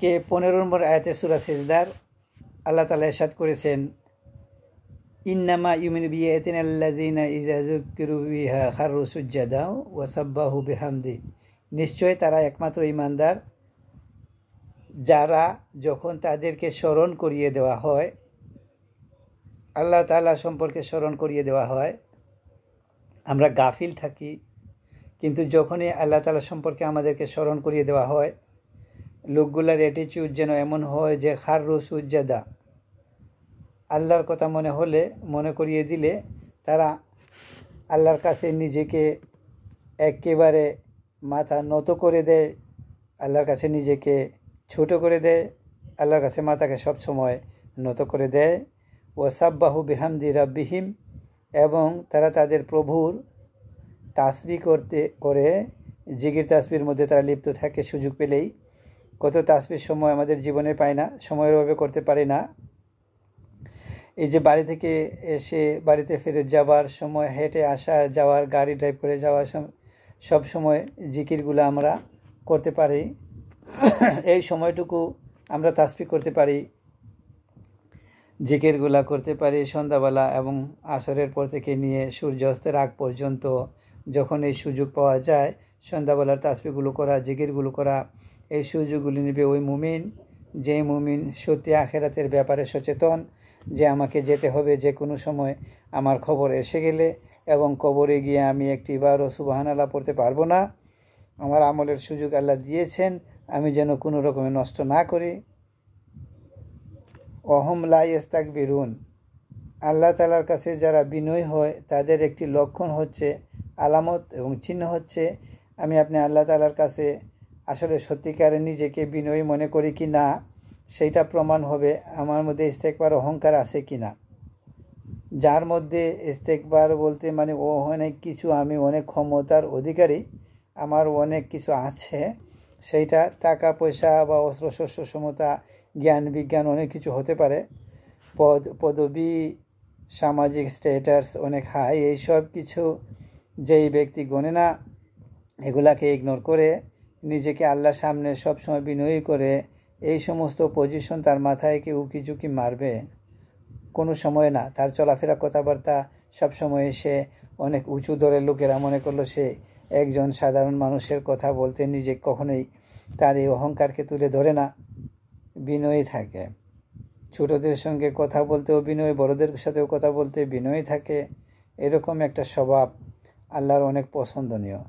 আজকে 15 নম্বর আয়াতে সূরা সিজদার আল্লাহ তাআলা ইরশাদ করেছেন, ইন্নামা ইউমিনু বিআয়াতিনাল্লাযিনা ইযা যুকিরু বিহা খাররু সুজদান ওয়া সাব্বাহু বিহামদি। নিশ্চয় তারা একমাত্র ঈমানদার যারা যখন তাদেরকে স্মরণ করিয়ে দেওয়া হয়, আল্লাহ তাআলা সম্পর্কে স্মরণ করিয়ে দেওয়া হয়, আমরা গাফিল থাকি, কিন্তু যখনই আল্লাহ তাআলা সম্পর্কে আমাদেরকে স্মরণ করিয়ে দেওয়া হয়, লোকগুলার অ্যাটিটিউড যেন এমন হয় যে খাররু সুজদা, আল্লাহর কথা মনে করিয়ে দিলে তারা আল্লাহর কাছে নিজেকে একেবারে মাথা নত করে দেয়, আল্লাহর কাছে নিজেকে ছোট করে দেয়, আল্লাহর কাছে মাথাকে সবসময় নত করে দেয়। ওয়াসাব্বাহু বিহামদি রাব্বিহিম, এবং তারা তাদের প্রভুর তাসবিহ করে জিকির তাসবির মধ্যে তারা লিপ্ত থাকে সুযোগ পেলেই। কত তাসবির সময় আমাদের জীবনে পাই না, সময়ের অভাবে করতে পারি না। এই যে বাড়ি থেকে এসে বাড়িতে ফেরত যাওয়ার সময়, হেঁটে আসার যাওয়ার, গাড়ি ড্রাইভ করে যাওয়ার সব সময় জিকিরগুলো আমরা করতে পারি। এই সময়টুকু আমরা তাসবিহ করতে পারি, জিকিরগুলা করতে পারি সন্ধ্যাবেলা এবং আসরের পর থেকে নিয়ে সূর্যাস্তের আগ পর্যন্ত। যখন এই সুযোগ পাওয়া যায় সন্ধ্যাবেলার তাসবিহগুলো করা, জিকিরগুলো করা, এই সুযোগগুলি নেবে ওই মুমিন, যে মুমিন সত্যি আখিরাতের ব্যাপারে সচেতন, যে আমাকে যেতে হবে যে কোনো সময়, আমার খবর এসে গেলে, এবং কবরে গিয়ে আমি একটিবারও সুবহানাল্লাহ পড়তে পারবো না। আমার আমলের সুযোগ আল্লাহ দিয়েছেন, আমি যেন কোনো রকমে নষ্ট না করি। অহম লা ইস্তাকবিরুন, আল্লাহ তাআলার কাছে যারা বিনয়ী হয় তাদের একটি লক্ষণ হচ্ছে, আলামত এবং চিহ্ন হচ্ছে, আমি আপনি আল্লাহ তাআলার কাছে আসলে সত্যিকারে নিজেকে বিনয়ী মনে করি কি না, সেইটা প্রমাণ হবে আমার মধ্যে ইস্তেকবার অহংকার আছে কি না। যার মধ্যে ইস্তেকবার বলতে মানে ও অনেক কিছু, আমি অনেক ক্ষমতার অধিকারী, আমার অনেক কিছু আছে, সেইটা টাকা পয়সা বা অস্ত্র শস্ত্র সমতা, জ্ঞান বিজ্ঞান অনেক কিছু হতে পারে, পদবি, সামাজিক স্ট্যাটাস অনেক হাই, এইসব কিছু যেই ব্যক্তি গণে না, এগুলাকে ইগনোর করে নিজেকে আল্লাহর সামনে সবসময় বিনয়ী করে, এই সমস্ত পজিশন তার মাথায় কি উকি ঝুঁকি মারবে? কোনো সময় না। তার চলাফেরা কথাবার্তা সবসময় সে অনেক উঁচু দরের লোকেরা মনে করলো সে একজন সাধারণ মানুষের কথা বলতে নিজে কখনোই তার এই অহংকারকে তুলে ধরে না, বিনয়ী থাকে। ছোটদের সঙ্গে কথা বলতেও বিনয়, বড়দের সাথেও কথা বলতে বিনয়ী থাকে। এরকম একটা স্বভাব আল্লাহর অনেক পছন্দনীয়।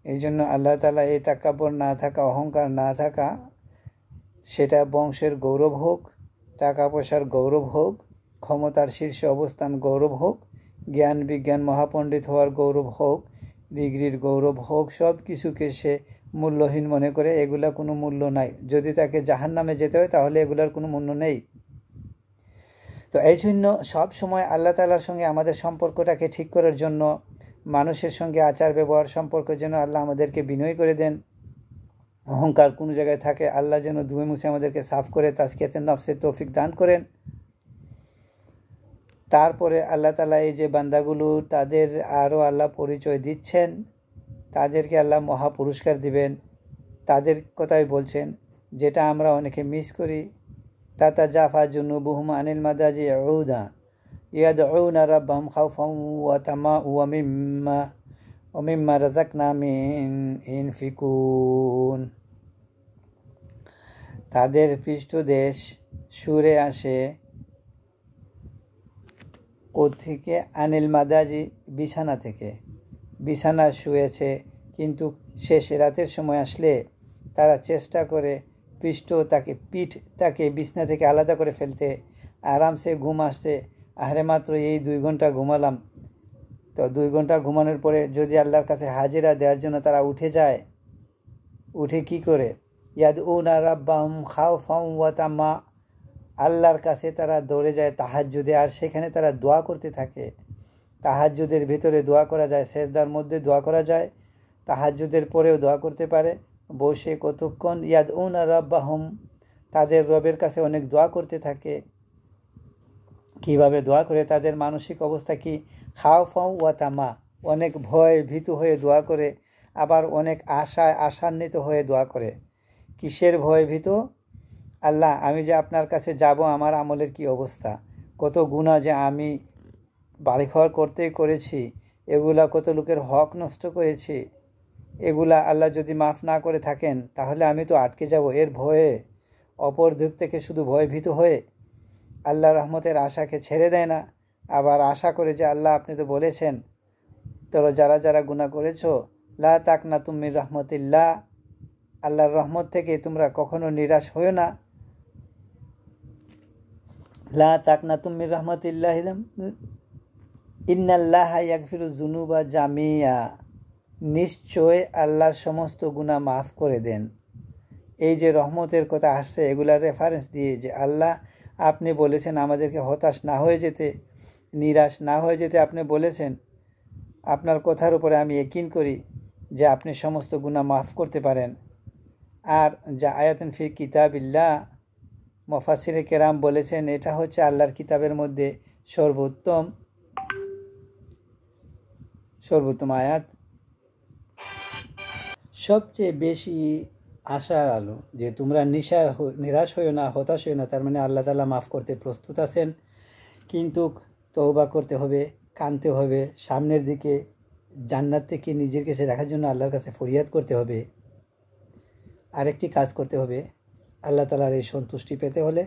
এই জন্য আল্লাহ তাআলা এই তাকাব্বর না থাকা, অহংকার না থাকা, সেটা বংশের গৌরব হোক, টাকা পয়সার গৌরব হোক, ক্ষমতার শীর্ষে অবস্থান গৌরব হোক, জ্ঞান বিজ্ঞান মহাপণ্ডিত হওয়ার গৌরব হোক, ডিগ্রির গৌরব হোক, সব কিছুকে সে মূল্যহীন মনে করে, এগুলা কোনো মূল্য নাই। যদি তাকে জাহান্নামে যেতে হয় তাহলে এগুলার কোনো মূল্য নেই। তো এই জন্য সব সময় আল্লাহ তাআলার সঙ্গে আমাদের সম্পর্কটাকে ঠিক করার জন্য, মানুষের সঙ্গে আচার ব্যবহার সম্পর্কের জন্য আল্লাহ আমাদেরকে বিনয়ী করে দেন। অহংকার কোনো জায়গায় থাকে, আল্লাহ যেন ধুয়ে মুছে আমাদেরকে সাফ করে তাজকিয়াতুন নফসের তৌফিক দান করেন। তারপরে আল্লাহ তাআলা এই যে বান্দাগুলো, তাদের আরও আল্লাহ পরিচয় দিচ্ছেন, তাদেরকে আল্লাহ মহা পুরস্কার দিবেন। তাদের কথাই বলছেন, যেটা আমরা অনেকে মিস করি। তাতাজাফা জুনুবুহুম আনিল মাদাজি ইয়াদউনা রাব্বাহুম খাউফান ওয়া তামাআ ওয়া মিম্মা রাযাকনাহুম ইনফিকুন। তাদের পৃষ্ঠদেশ সরে আসে কোত্থেকে? আনিল মাদাজি, বিছানা থেকে। বিছানা শুয়েছে, কিন্তু শেষ রাতের সময় আসলে তারা চেষ্টা করে পিঠটাকে বিছানা থেকে আলাদা করে ফেলতে। আরামসে ঘুম আসছে, আরে মাত্র এই 2 ঘন্টা ঘুমালাম, তো 2 ঘন্টা ঘুমানোর পরে যদি আল্লাহর কাছে হাজিরা দেওয়ার জন্য তারা উঠে যায়, উঠে কি করে? ইয়াদউনা রাব্বাহুম খাউফান ওয়া তামাআ, আল্লাহর কাছে তারা দৌড়ে যায় তাহাজ্জুদে, আর সেখানে তারা দোয়া করতে থাকে। তাহাজ্জুদের ভিতরে দোয়া করা যায়, সেজদার মধ্যে দোয়া করা যায়, তাহাজ্জুদের পরেও দোয়া করতে পারে, বসে কতক্ষণ। ইয়াদউনা রাব্বাহুম, তাদের রবের কাছে অনেক দোয়া করতে থাকে। কিভাবে দোয়া করে? তাদের মানসিক অবস্থা কি? খাওফাও ওয়া তামা, অনেক ভয় ভীতু হয়ে দোয়া করে, আবার অনেক আশান্বিত হয়ে দোয়া করে। কিসের ভয় ভীত? আল্লাহ, আমি যে আপনার কাছে যাব, আমার আমলের কি অবস্থা, কত গুনাহ যে আমি বাড়িঘর করতেই করেছি, এগুলা কত লোকের হক নষ্ট করেছি, এগুলা আল্লাহ যদি মাফ না করে থাকেন তাহলে আমি তো আটকে যাব। এর ভয়ে, অপর দিক থেকে শুধু ভয়ভীত হয়ে আল্লাহ রহমতের আশাকে ছেড়ে দেয় না, আবার আশা করে যে আল্লাহ আপনি তো বলেছেন তোরা যারা যারা গুনাহ করেছো, লা তাকনাতু মির রহমতিল্লাহ, আল্লাহর রহমত থেকে তোমরা কখনো নিরাশ হও না। লা তাকনাতু মির রহমতিল্লাহ ইন্নাল্লাহা ইয়াগফিরু যুনুবা জামিয়া, নিশ্চয় আল্লাহ সমস্ত গুনাহ মাফ করে দেন। এই যে রহমতের কথা আসছে, এগুলার রেফারেন্স দিয়ে যে আল্লাহ আপনি বলেছেন আমাদেরকে হতাশ না হয়ে যেতে, নিরাশ না হয়ে যেতে আপনি বলেছেন। আপনার কথার উপরে আমি ইয়াকিন করি যে আপনি সমস্ত গুনাহ মাফ করতে পারেন। আর যা আয়াতুন ফি কিতাবিল্লাহ, মুফাসসিরে কেরাম বলেছেন এটা হচ্ছে আল্লাহর কিতাবের মধ্যে সর্বোত্তম আয়াত, সবচেয়ে বেশি আশার আলো, যে তোমরা নিরাশ হইও না, হতাশ হইও না। তার মানে আল্লাহ তাআলা মাফ করতে প্রস্তুত আছেন, কিন্তু তওবা করতে হবে, কাঁদতে হবে, সামনের দিকে জান্নাত থেকে নিজের কাছে রাখার জন্য আল্লাহর কাছে ফরিয়াদ করতে হবে। আরেকটি কাজ করতে হবে, আল্লাহ তাআলার এই সন্তুষ্টি পেতে হলে,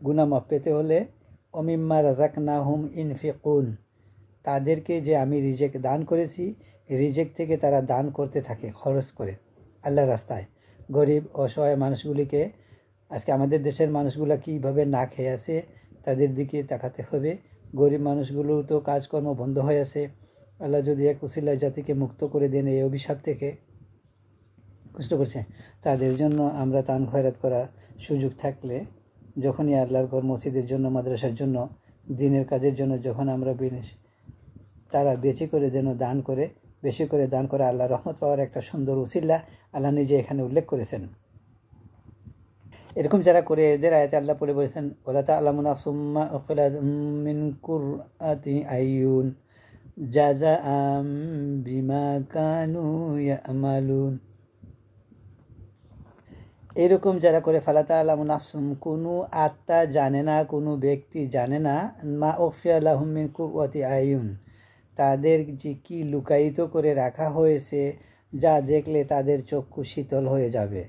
গুনাহ মাফ পেতে হলে, ওমিম্মা রাযাকনাহুম ইনফিকুন, তাদেরকে যে আমি রিজিক দান করেছি, রিজিক থেকে তারা দান করতে থাকে, খরচ করে আল্লাহর রাস্তায়। গরিব অসহায় মানুষগুলিকে, আজকে আমাদের দেশের মানুষগুলো কীভাবে না খেয়ে আছে তাদের দিকে তাকাতে হবে। গরিব মানুষগুলো তো কাজকর্ম বন্ধ হয়ে আছে। আল্লাহ যদি এক উসিলায় জাতিকে মুক্ত করে দেন এই অভিশাপ থেকে, কষ্ট করছে তাদের জন্য আমরা দান খয়রাত করা সুযোগ থাকলে, যখনই আল্লাহর ঘর মসজিদের জন্য, মাদ্রাসার জন্য, দিনের কাজের জন্য যখন আমরা তারা বেশি করে যেন দান করে, বেশি করে দান করে আল্লাহ রহমত পাওয়ার একটা সুন্দর উসিলা আল্লাহ নিজে এখানে উল্লেখ করেছেন। এরকম যারা করে, এদের আয়াতে আল্লাহ পড়ে বলেছেন ওয়ালা তা'লামু নাফসুম মা উখফিয়া মিন কুররাতি আইয়ুন জাযাআম বিমা কানু ইয়ামালুন। এরকম যারা করে, ফালা তা'লামু নাফসুম, কোনো আত্মা জানে না, কোনো ব্যক্তি জানে না, মা উখফিয়া লাহুম মিন কুররাতি আইয়ুন, তাদের যে কি লুকায়িত করে রাখা হয়েছে, যা দেখলে তাদের চক্ষু শীতল হয়ে যাবে।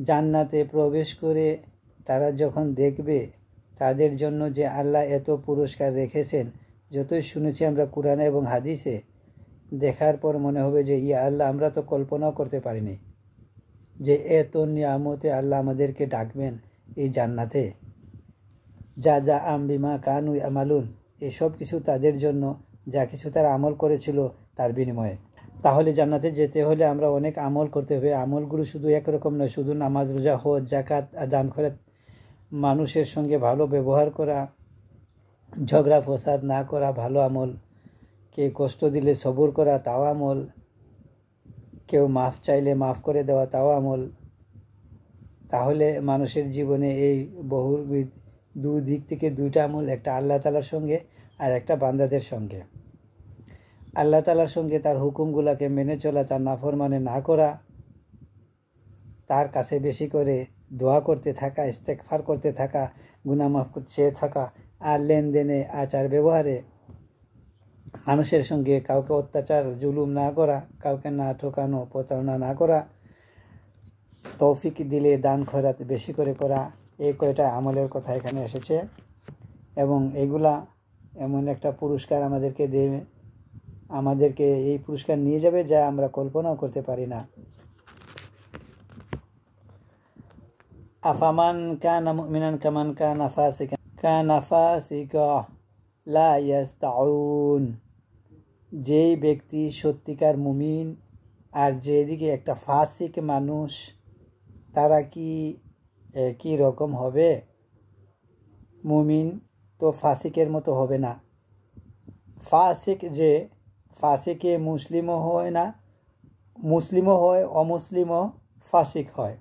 জান্নাতে প্রবেশ করে তারা যখন দেখবে তাদের জন্য যে আল্লাহ এত পুরস্কার রেখেছেন, যতই শুনেছি আমরা কুরআনে এবং হাদিসে, দেখার পর মনে হবে যে ইয়া আল্লাহ, আমরা তো কল্পনাও করতে পারিনি যে এত নিয়ামতে আল্লাহ আমাদেরকে ডাকবেন এই জান্নাতে। জাযাআম বিমা কানু ইয়ামালুন, এসব কিছু তাদের জন্য যা কিছু তারা আমল করেছিল তার বিনিময়ে। তাহলে জান্নাতে যেতে হলে আমরা অনেক আমল করতে হবে। আমলগুলো শুধু একরকম নয়, শুধু নামাজ, রোজা, হজ, যাকাত, দান খয়রাত, মানুষের সঙ্গে ভালো ব্যবহার করা, ঝগড়া ফসাদ না করা ভালো আমল, কে কষ্ট দিলে সবুর করা তাও আমল, কেউ মাফ চাইলে মাফ করে দেওয়া তাও আমল। তাহলে মানুষের জীবনে এই বহুবিধ দুদিক থেকে দুইটা আমল, একটা আল্লাহ তাআলার সঙ্গে আর একটা বান্দাদের সঙ্গে। আল্লাহ তাআলার সঙ্গে তার হুকুমগুলোকে মেনে চলা, তার নাফরমানি না করা, তার কাছে বেশি করে দোয়া করতে থাকা, ইস্তেগফার করতে থাকা, গুনাহ মাফ চেয়ে থাকা, আর লেনদেনে, আচার ব্যবহারে মানুষের সঙ্গে কাউকে অত্যাচার জুলুম না করা, কাউকে না ঠকানো, প্রতারণা না করা, তৌফিক দিলে দান খয়রাত বেশি করে করা, এই কয়টা আমলের কথা এখানে এসেছে। এবং এগুলা এমন একটা পুরস্কার আমাদেরকে দেবে, আমাদেরকে এই পুরস্কার নিয়ে যাবে যা আমরা কল্পনাও করতে পারি না। আফামান কানা মুমিনান কামান কানা ফাসিকা লা ইয়াস্তাউন, যেই ব্যক্তি সত্যিকার মুমিন আর যেদিকে একটা ফাসিক মানুষ, তারা কি একই রকম হবে? মুমিন তো ফাসিকের মতো হবে না। ফাসিক যে, ফাসিকে মুসলিমও হয় না, মুসলিমও হয়, অমুসলিমও ফাসিক হয়।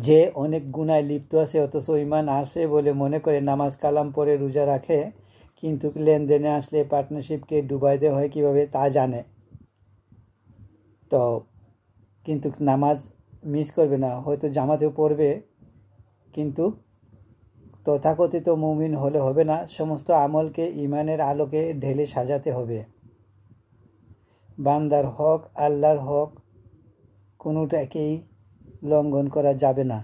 যে অনেক গুনায় লিপ্ত আছে অথচ ঈমান আসে বলে মনে করে নামাজ কালাম পড়ে রোজা রাখে, কিন্তু লেনদেনে আসলে পার্টনারশিপকে ডুবাইতে হয় কিভাবে তা জানে, তো কিন্তু নামাজ মিস করবে না, হয়তো জামাতেও পড়বে, কিন্তু তথাকথিত মুমিন হলে হবে না। সমস্ত আমলকে ইমানের আলোকে ঢেলে সাজাতে হবে। বান্দার হক, আল্লাহর হক কোনোটাকেই লঙ্ঘন করা যাবে না।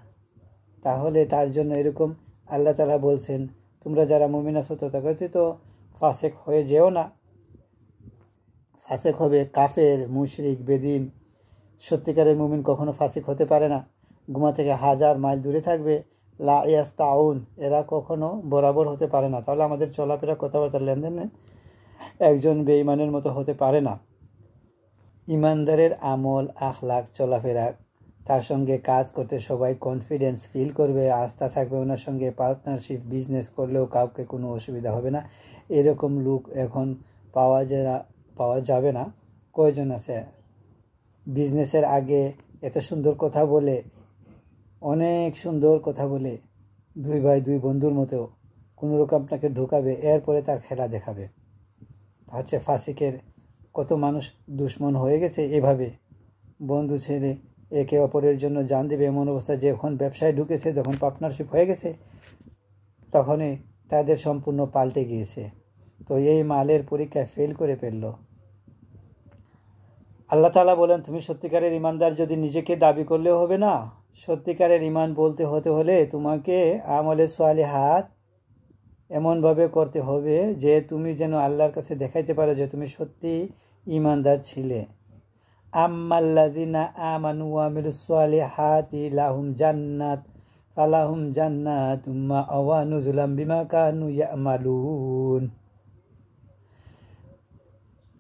তাহলে তার জন্য এরকম আল্লাহ তাআলা বলছেন, তোমরা যারা মুমিন আছো তথাকথিত ফাসেক হয়ে যেও না। ফাসেক হবে কাফের, মুশরিক, বেদিন। সত্যিকারের মুমিন কখনো ফাসিক হতে পারে না। গুনাহ থেকে 1000 মাইল দূরে থাকবে। লা ইয়াস্তাউন, এরা কখনো বরাবর হতে পারে না। তাহলে আমাদের চলাফেরা, কথাবার্তা, লেনদেনে একজন বেঈমানের মতো হতে পারে না। ইমানদারের আমল, আখলাক, চলাফেরা, তার সঙ্গে কাজ করতে সবাই কনফিডেন্স ফিল করবে, আস্থা থাকবে। ওনার সঙ্গে পার্টনারশিপ, বিজনেস করলেও কাউকে কোনো অসুবিধা হবে না। এরকম লোক এখন পাওয়া যাবে না। কয়জন আছে বিজনেসের আগে এত সুন্দর কথা বলে, অনেক সুন্দর কথা বলে, দুই ভাই দুই বন্ধুর মতো কোনোরকম আপনাকে ঢোকাবে, এরপরে তার খেলা দেখাবে। হচ্ছে ফাসিকের কত মানুষ দুশ্মন হয়ে গেছে এভাবে, বন্ধু ছেড়ে একে অপরের জন্য জান দেবে এমন অবস্থা। যে যখন ব্যবসায় ঢুকেছে, যখন পার্টনারশিপ হয়ে গেছে, তখনই তাদের সম্পূর্ণ পাল্টে গিয়েছে। তো এই মালের পরীক্ষায় ফেল করে ফেলল। আল্লাহ তাআলা বলেন, তুমি সত্যিকারের ইমানদার যদি নিজেকে দাবি করলেও হবে না। সত্যিকারের ইমান বলতে হলে তোমাকে আমলে সালিহাত এমনভাবে করতে হবে যে তুমি যেন আল্লাহর কাছে দেখাইতে পারো যে তুমি সত্যি ইমানদার ছিলে। আম্মাল্লাযিনা আমানু ওয়া আমিলুস সালিহাতি লাহুম জান্নাতুম মা'ওয়া নুজুলাম বিমা কানু ইয়ামালুন।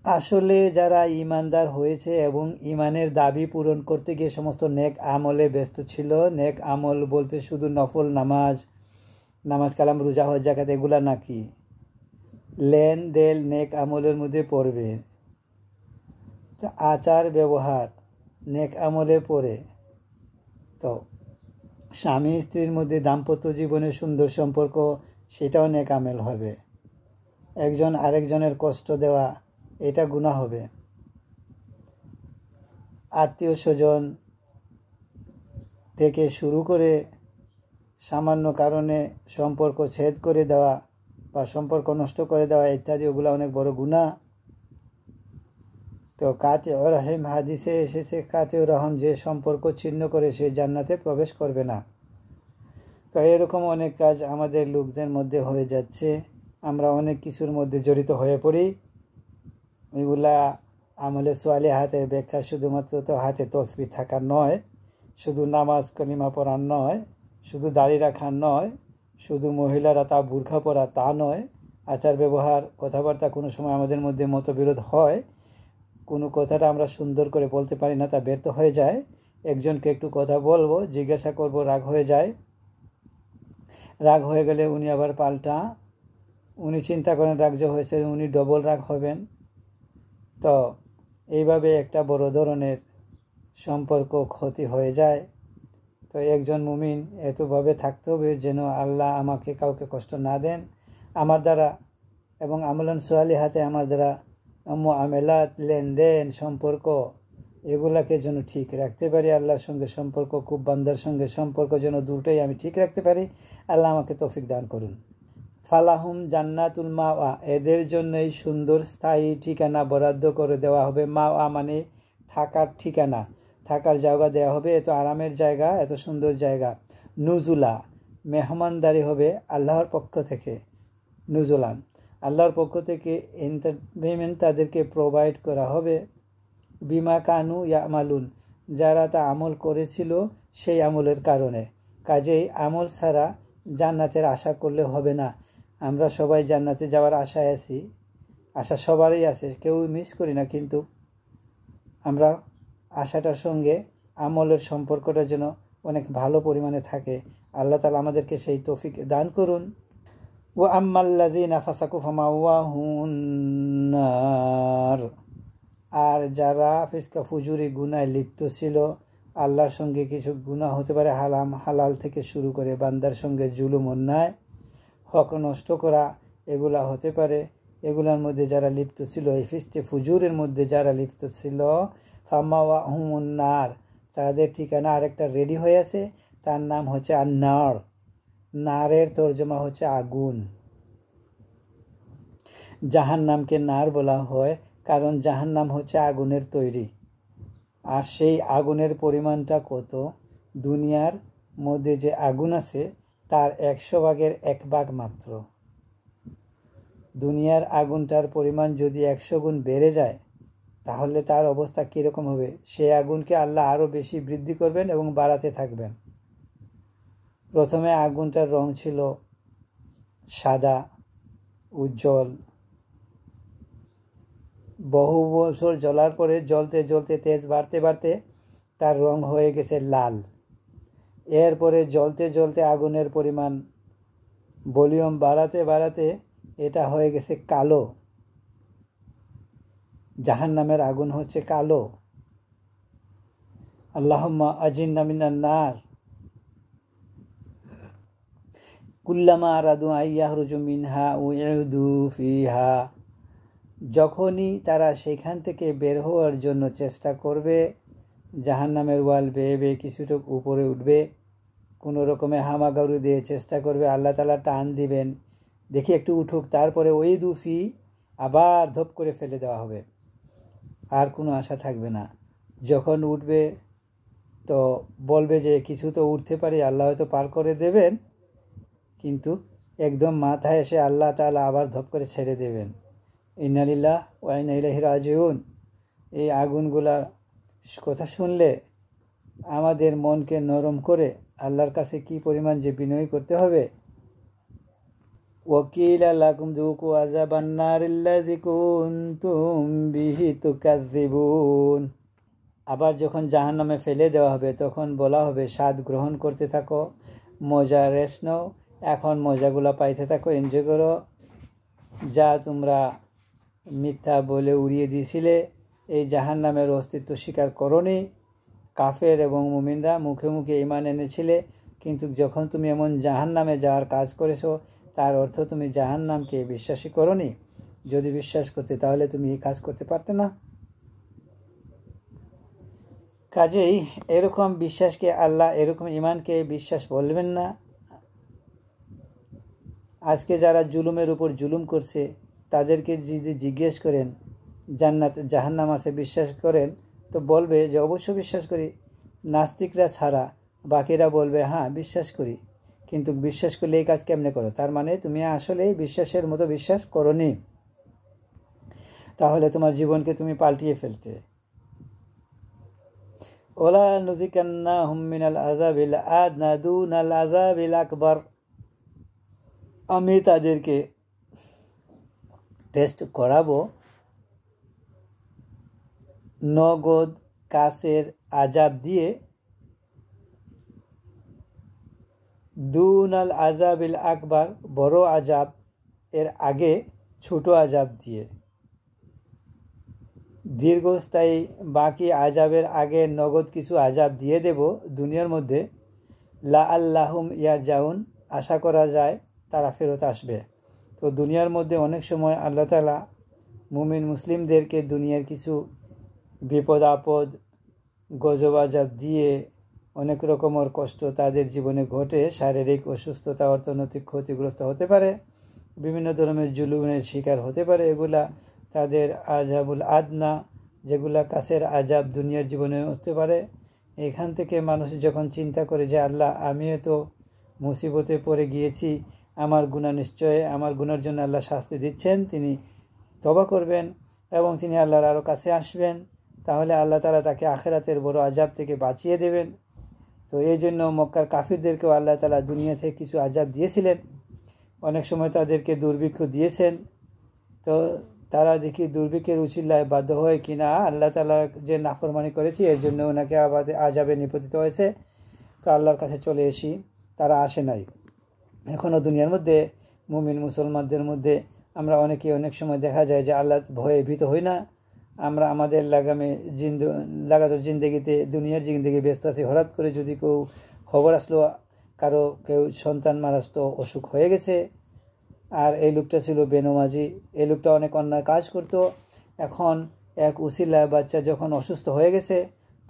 আসলে যারা ইমানদার হয়েছে এবং ইমানের দাবি পূরণ করতে গিয়ে সমস্ত নেক আমলে ব্যস্ত ছিল, নেক আমল বলতে শুধু নফল নামাজ কালাম, রোজা, হজ, যাকাত, এগুলা নাকি লেন দেন নেক আমলের মধ্যে পড়বে। আচার ব্যবহার নেক আমলে পড়ে। তো স্বামী স্ত্রীর মধ্যে দাম্পত্য জীবনের সুন্দর সম্পর্ক, সেটাও নেক আমল হবে। একজন আরেকজনের কষ্ট দেওয়া, এটা গুনাহ হবে। আত্মীয় স্বজন থেকে শুরু করে সামান্য কারণে সম্পর্ক ছেদ করে দেওয়া বা সম্পর্ক নষ্ট করে দেওয়া ইত্যাদি, ওগুলো অনেক বড় গুনাহ। তো কাতিউর রহিম হাদিসে এসেছে, কাতিউর রহম যে সম্পর্ক ছিন্ন করে সে জান্নাতে প্রবেশ করবে না। তো এরকম অনেক কাজ আমাদের লোকদের মধ্যে হয়ে যাচ্ছে। আমরা অনেক কিছুর মধ্যে জড়িত হয়ে পড়ি। এগুলা আমলে সালিহাতের ব্যাখ্যা শুধুমাত্র তো হাতে তসবিহ থাকা নয়, শুধু নামাজ কলিমা পড়া নয়, শুধু দাড়ি রাখা নয়, শুধু মহিলারা তা বুরখা পরা তা নয়। আচার ব্যবহার, কথাবার্তা, কোনো সময় আমাদের মধ্যে মতবিরোধ হয়, কোনো কথাটা আমরা সুন্দর করে বলতে পারি না, তা ব্যর্থ হয়ে যায়। একজনকে একটু কথা বলবো, জিজ্ঞাসা করব, রাগ হয়ে যায়। রাগ হয়ে গেলে উনি আবার পাল্টা, উনি চিন্তা করেন রাগ যে হয়েছে, উনি ডবল রাগ হবেন। তো এইভাবে একটা বড় ধরনের সম্পর্ক ক্ষতি হয়ে যায়। তো একজন মুমিন এতভাবে থাকতে হবে যেন আল্লাহ আমাকে কাউকে কষ্ট না দেন আমার দ্বারা, এবং আমলান সালিহাতে আমার দ্বারা মুআমালাত, লেনদেন, সম্পর্ক, এগুলাকে যেন ঠিক রাখতে পারি। আল্লাহর সঙ্গে সম্পর্ক, খুব বান্দার সঙ্গে সম্পর্ক যেন দুটোই আমি ঠিক রাখতে পারি। আল্লাহ আমাকে তৌফিক দান করুন। ফালাহুম জান্নাতুল মাওয়া, এদের জন্যই সুন্দর স্থায়ী ঠিকানা বরাদ্দ করে দেওয়া হবে। মাওয়া মানে থাকার ঠিকানা, থাকার জায়গা দেওয়া হবে। এত আরামের জায়গা, এত সুন্দর জায়গা। নুজুলা, মেহমানদারি হবে আল্লাহর পক্ষ থেকে। নুজুলান, আল্লাহর পক্ষ থেকে এন্টারটেনমেন্ট তাদেরকে প্রোভাইড করা হবে। বিমা কানু ইয়ামালুন, যারা তা আমল করেছিল সেই আমলের কারণে। কাজেই আমল ছাড়া জান্নাতের আশা করলে হবে না। আমরা সবাই জান্নাতে যাওয়ার আশায় আছি, আশা সবারই আছে, কেউ মিস করি না, কিন্তু আমরা আশাটার সঙ্গে আমলের সম্পর্কটা যেন অনেক ভালো পরিমাণে থাকে। আল্লাহ তাআলা আমাদেরকে সেই তৌফিক দান করুন। ওয়া আম্মাল্লাযিনা ফাসাকু ফামাওয়াহুন নার, আর যারা ফিসকা ফুজুরি গুনায় লিপ্ত ছিল, আল্লাহর সঙ্গে কিছু গুনাহ হতে পারে, হালাল থেকে শুরু করে বান্দার সঙ্গে জুলুম, অন্যায়, হক নষ্ট করা, এগুলা হতে পারে। এগুলার মধ্যে যারা লিপ্ত ছিল, এই ফিস্কে ফুজুরের মধ্যে যারা লিপ্ত ছিল, ফামাওয়াহুন নার, তাদের ঠিকানা আরেকটা রেডি হয়ে আছে, তার নাম হচ্ছে আর-নার। নারের তর্জমা হচ্ছে আগুন। জাহান্নামকে নার বলা হয় কারণ জাহান্নাম হচ্ছে আগুনের তৈরি। আর সেই আগুনের পরিমাণটা কত? দুনিয়ার মধ্যে যে আগুন আছে তার 100 ভাগের 1 ভাগ মাত্র। দুনিয়ার আগুনটার পরিমাণ যদি 100 গুণ বেড়ে যায় তাহলে তার অবস্থা কীরকম হবে? সেই আগুনকে আল্লাহ আরও বেশি বৃদ্ধি করবেন এবং বাড়াতে থাকবেন। প্রথমে আগুনটার রং ছিল সাদা উজ্জ্বল, বহু বছর জ্বলার পরে জ্বলতে জ্বলতে তেজ বাড়তে বাড়তে তার রং হয়ে গেছে লাল। এরপরে জ্বলতে জ্বলতে আগুনের পরিমাণ ভলিউম বাড়াতে বাড়াতে এটা হয়ে গেছে কালো। জাহান্নামের আগুন হচ্ছে কালো। আল্লাহুম্মা আজিন্না মিনান নার। কুল্লামা আরাদু আইয়াহরুজু মিনহা উইউদু ফিহা। যখনই তারা সেখান থেকে বের হওয়ার জন্য চেষ্টা করবে, জাহান্নামের ওয়াল বেয়ে বেয়ে কিছুটা উপরে উঠবে, কোনো রকমে হামাগাড়ু দিয়ে চেষ্টা করবে, আল্লাহ তাআলা টান দিবেন, দেখি একটু উঠুক, তারপরে ওই দুফি আবার ধপ করে ফেলে দেওয়া হবে, আর কোনো আশা থাকবে না। যখন উঠবে তো বলবে যে কিছু তো উঠতে পারি, আল্লাহ হয়তো পার করে দেবেন, কিন্তু একদম মাথায় এসে আল্লাহ তাআলা আবার ধপ করে ছেড়ে দেবেন। ইন্না লিল্লাহি ওয়া ইন্না ইলাইহি রাজিউন। এই আগুনগুলার কথা শুনলে আমাদের মনকে নরম করে আল্লাহর কাছে কি পরিমাণ যে বিনয় করতে হবে। ওয়াকিলা লাকুম যুকু আযাবান নারিল্লাযী কুনতুম বিহি তুকাযযিবুন। আবার যখন জাহান্নামে ফেলে দেওয়া হবে তখন বলা হবে, স্বাদ গ্রহণ করতে থাকো, মজা রেস্ট নাও, এখন মজাগুলো পাইতে থাকো, এনজয় করো। যা তোমরা মিথ্যা বলে উড়িয়ে দিয়েছিলে, এই জাহান্নামের অস্তিত্ব স্বীকার করোনি। কাফের এবং মুমিনরা মুখে মুখে ঈমান এনেছিলে, কিন্তু যখন তুমি এমন জাহান্নামে যাওয়ার কাজ করেছো তার অর্থ তুমি জাহান্নামকে বিশ্বাসই করোনি। যদি বিশ্বাস করতে তাহলে তুমি এই কাজ করতে পারতে না। কাজেই এরকম বিশ্বাসকে আল্লাহ, এরকম ঈমানকে বিশ্বাস বলবেন না। আজকে যারা জুলুমের উপর জুলুম করছে তাদেরকে যদি জিজ্ঞেস করেন জান্নাত জাহান্নাম আছে বিশ্বাস করেন, তো বলবে যে অবশ্য বিশ্বাস করি। নাস্তিকরা ছাড়া বাকিরা বলবে হ্যাঁ বিশ্বাস করি। কিন্তু বিশ্বাস করলে এই কাজ কেমনে করো? তার মানে তুমি আসলে বিশ্বাসের মতো বিশ্বাস করোনি, তাহলে তোমার জীবনকে তুমি পাল্টিয়ে ফেলতে। ওলা নুযিকান্নাহুম মিনাল আযাবিল আদনা দুনাল আযাবিল আকবার। আমি তাদেরকে টেস্ট করাবো নগদ কাছের আযাব দিয়ে, দুনাল আযাবিল আকবার বড় আযাব এর আগে ছোট আযাব দিয়ে। দীর্ঘস্থায়ী বাকি আযাবের আগে নগদ কিছু আযাব দিয়ে দেব দুনিয়ার মধ্যে। লাআল্লাহুম ইয়ারজাউন, আশা করা যায় তারা ফেরত আসবে। তো দুনিয়ার মধ্যে অনেক সময় আল্লাহ তাআলা মুমিন মুসলিমদেরকে দুনিয়ার কিছু বিপদ আপদ গজব আযাব দিয়ে অনেক রকমের কষ্ট তাদের জীবনে ঘটে। শারীরিক অসুস্থতা, অর্থনৈতিক ক্ষতিগ্রস্ত হতে পারে, বিভিন্ন ধরনের জুলুমের শিকার হতে পারে। এগুলা তাদের আযাবুল আদনা, যেগুলা কাছের আযাব দুনিয়ার জীবনে হতে পারে। এখান থেকে মানুষ যখন চিন্তা করে যে আল্লাহ আমিও তো মুসিবতে পড়ে গিয়েছি, আমার গুনাহ নিশ্চয়, আমার গুনার জন্য আল্লাহ শাস্তি দিচ্ছেন, তিনি তওবা করবেন এবং তিনি আল্লাহর আরও কাছে আসবেন, তাহলে আল্লাহ তাআলা তাকে আখিরাতের বড় আযাব থেকে বাঁচিয়ে দেবেন। তো এই জন্য মক্কার কাফিরদেরকেও আল্লাহ তাআলা দুনিয়া থেকে কিছু আযাব দিয়েছিলেন। অনেক সময় তাদেরকে দুর্ভিক্ষ দিয়েছেন। তো তারা দেখি দুর্ভিক্ষের উছিলায় বাধ্য হয় কিনা আল্লাহ তাআলার যে নাফরমানি করেছি এর জন্য ওনাকে আযাবে নিপতিত হয়েছে। তো আল্লাহর কাছে চলে এসি, তারা আসে নাই। এখনও দুনিয়ার মধ্যে মুমিন মুসলমানদের মধ্যে আমরা অনেকে অনেক সময় দেখা যায় যে আল্লাহ ভয়ে ভীত হই না। আমরা আমাদের লাগাতার জিন্দগিতে দুনিয়ার জিন্দগি ব্যস্ত আছি। হঠাৎ করে যদি কেউ খবর আসলো কেউ সন্তান মারাস্ত অসুখ হয়ে গেছে, আর এই লোকটা ছিল বেনমাজি, এই লোকটা অনেক অন্যায় কাজ করত, এখন এক উসিলা বাচ্চা যখন অসুস্থ হয়ে গেছে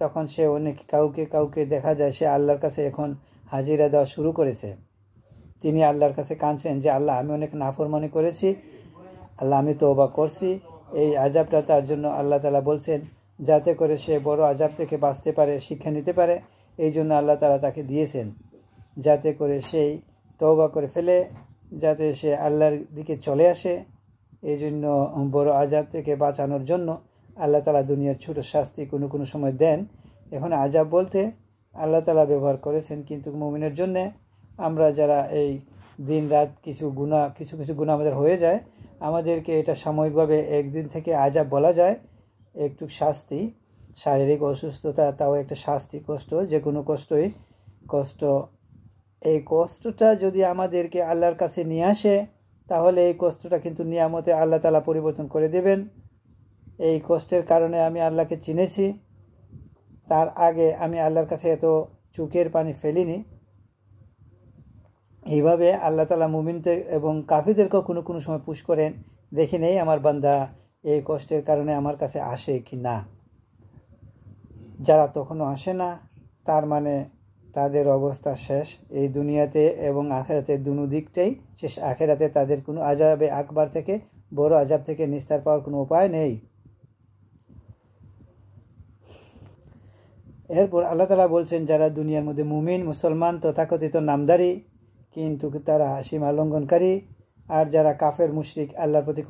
তখন সে অনেক কাউকে কাউকে দেখা যায় সে আল্লাহর কাছে এখন হাজিরা দেওয়া শুরু করেছে। তিনি আল্লাহর কাছে কাঁদছেন যে আল্লাহ, আমি অনেক নাফরমানি করেছি, আল্লাহ আমি তওবা করছি। এই আযাবটা তার জন্য আল্লাহ তাআলা বলছেন যাতে করে সে বড় আযাব থেকে বাঁচতে পারে, শিক্ষা নিতে পারে। এই জন্য আল্লাহ তাআলা তাকে দিয়েছেন যাতে করে সেই তওবা করে ফেলে, যাতে সে আল্লাহর দিকে চলে আসে। এই জন্য বড় আযাব থেকে বাঁচানোর জন্য আল্লাহ তাআলা দুনিয়ার ছোট শাস্তি কোনো কোনো সময় দেন। এখন আযাব বলতে আল্লাহ তাআলা ব্যবহার করেছেন, কিন্তু মুমিনের জন্যে আমরা যারা এই দিন রাত কিছু গুনাহ আমাদের হয়ে যায়, আমাদেরকে এটা সাময়িকভাবে একদিন থেকে আযাব বলা যায়, একটু শাস্তি, শারীরিক অসুস্থতা তাও একটা শাস্তি, কষ্ট, যে কোনো কষ্ট। এই কষ্টটা যদি আমাদেরকে আল্লাহর কাছে নিয়ে আসে তাহলে এই কষ্টটা কিন্তু নিয়ামতে আল্লাহ তাআলা পরিবর্তন করে দেবেন। এই কষ্টের কারণে আমি আল্লাহকে চিনেছি, তার আগে আমি আল্লাহর কাছে এত চোখের পানি ফেলিনি। এইভাবে আল্লাহ তাআলা মুমিনদের এবং কাফিরদেরকেও কোনো কোনো সময় পুশ করেন, দেখি নেই আমার বান্দা এই কষ্টের কারণে আমার কাছে আসে কি না। যারা তখনও আসে না, তার মানে তাদের অবস্থা শেষ এই দুনিয়াতে এবং আখেরাতে, দুনো দিকটাই শেষ। আখেরাতে তাদের কোনো আযাবে আকবার থেকে, বড় আযাব থেকে নিস্তার পাওয়ার কোনো উপায় নেই। এরপর আল্লাহ তাআলা বলছেন যারা দুনিয়ার মধ্যে মুমিন, মুসলমান, তথাকথিত নামধারী কিন্তু তারা সীমা লঙ্ঘনকারী, আর যারা কাফের, মুশরিক, আল্লাহর প্রতি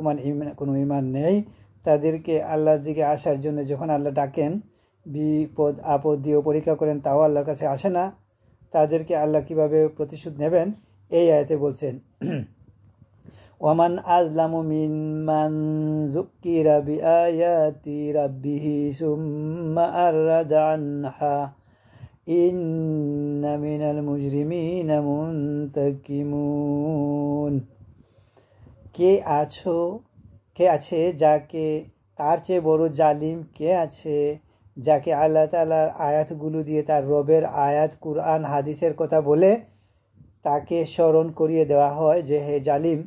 কোনো ঈমান নেই, তাদেরকে আল্লাহর দিকে আসার জন্য যখন আল্লাহ ডাকেন, বিপদ আপদ দিয়েও পরীক্ষা করেন, তাও আল্লাহর কাছে আসে না, তাদেরকে আল্লাহ কিভাবে প্রতিশোধ নেবেন এই আয়াতে বলছেন, ওয়ামান আযলামু মিম্মান যুক্কিরা বিআয়াতি রাব্বিহি সুম্মা আররাদা আনহা ইন্না মিনাল মুজরিমিনা মুনতাকিমুন। কে আছে যাকে তার চেয়ে বড় জালিম কে আছে, যাকে আল্লাহ তাআলার আয়াতগুলো দিয়ে, তার রবের আয়াত, কুরআন, হাদিসের কথা বলে তাকে স্মরণ করিয়ে দেওয়া হয় যে হে জালিম,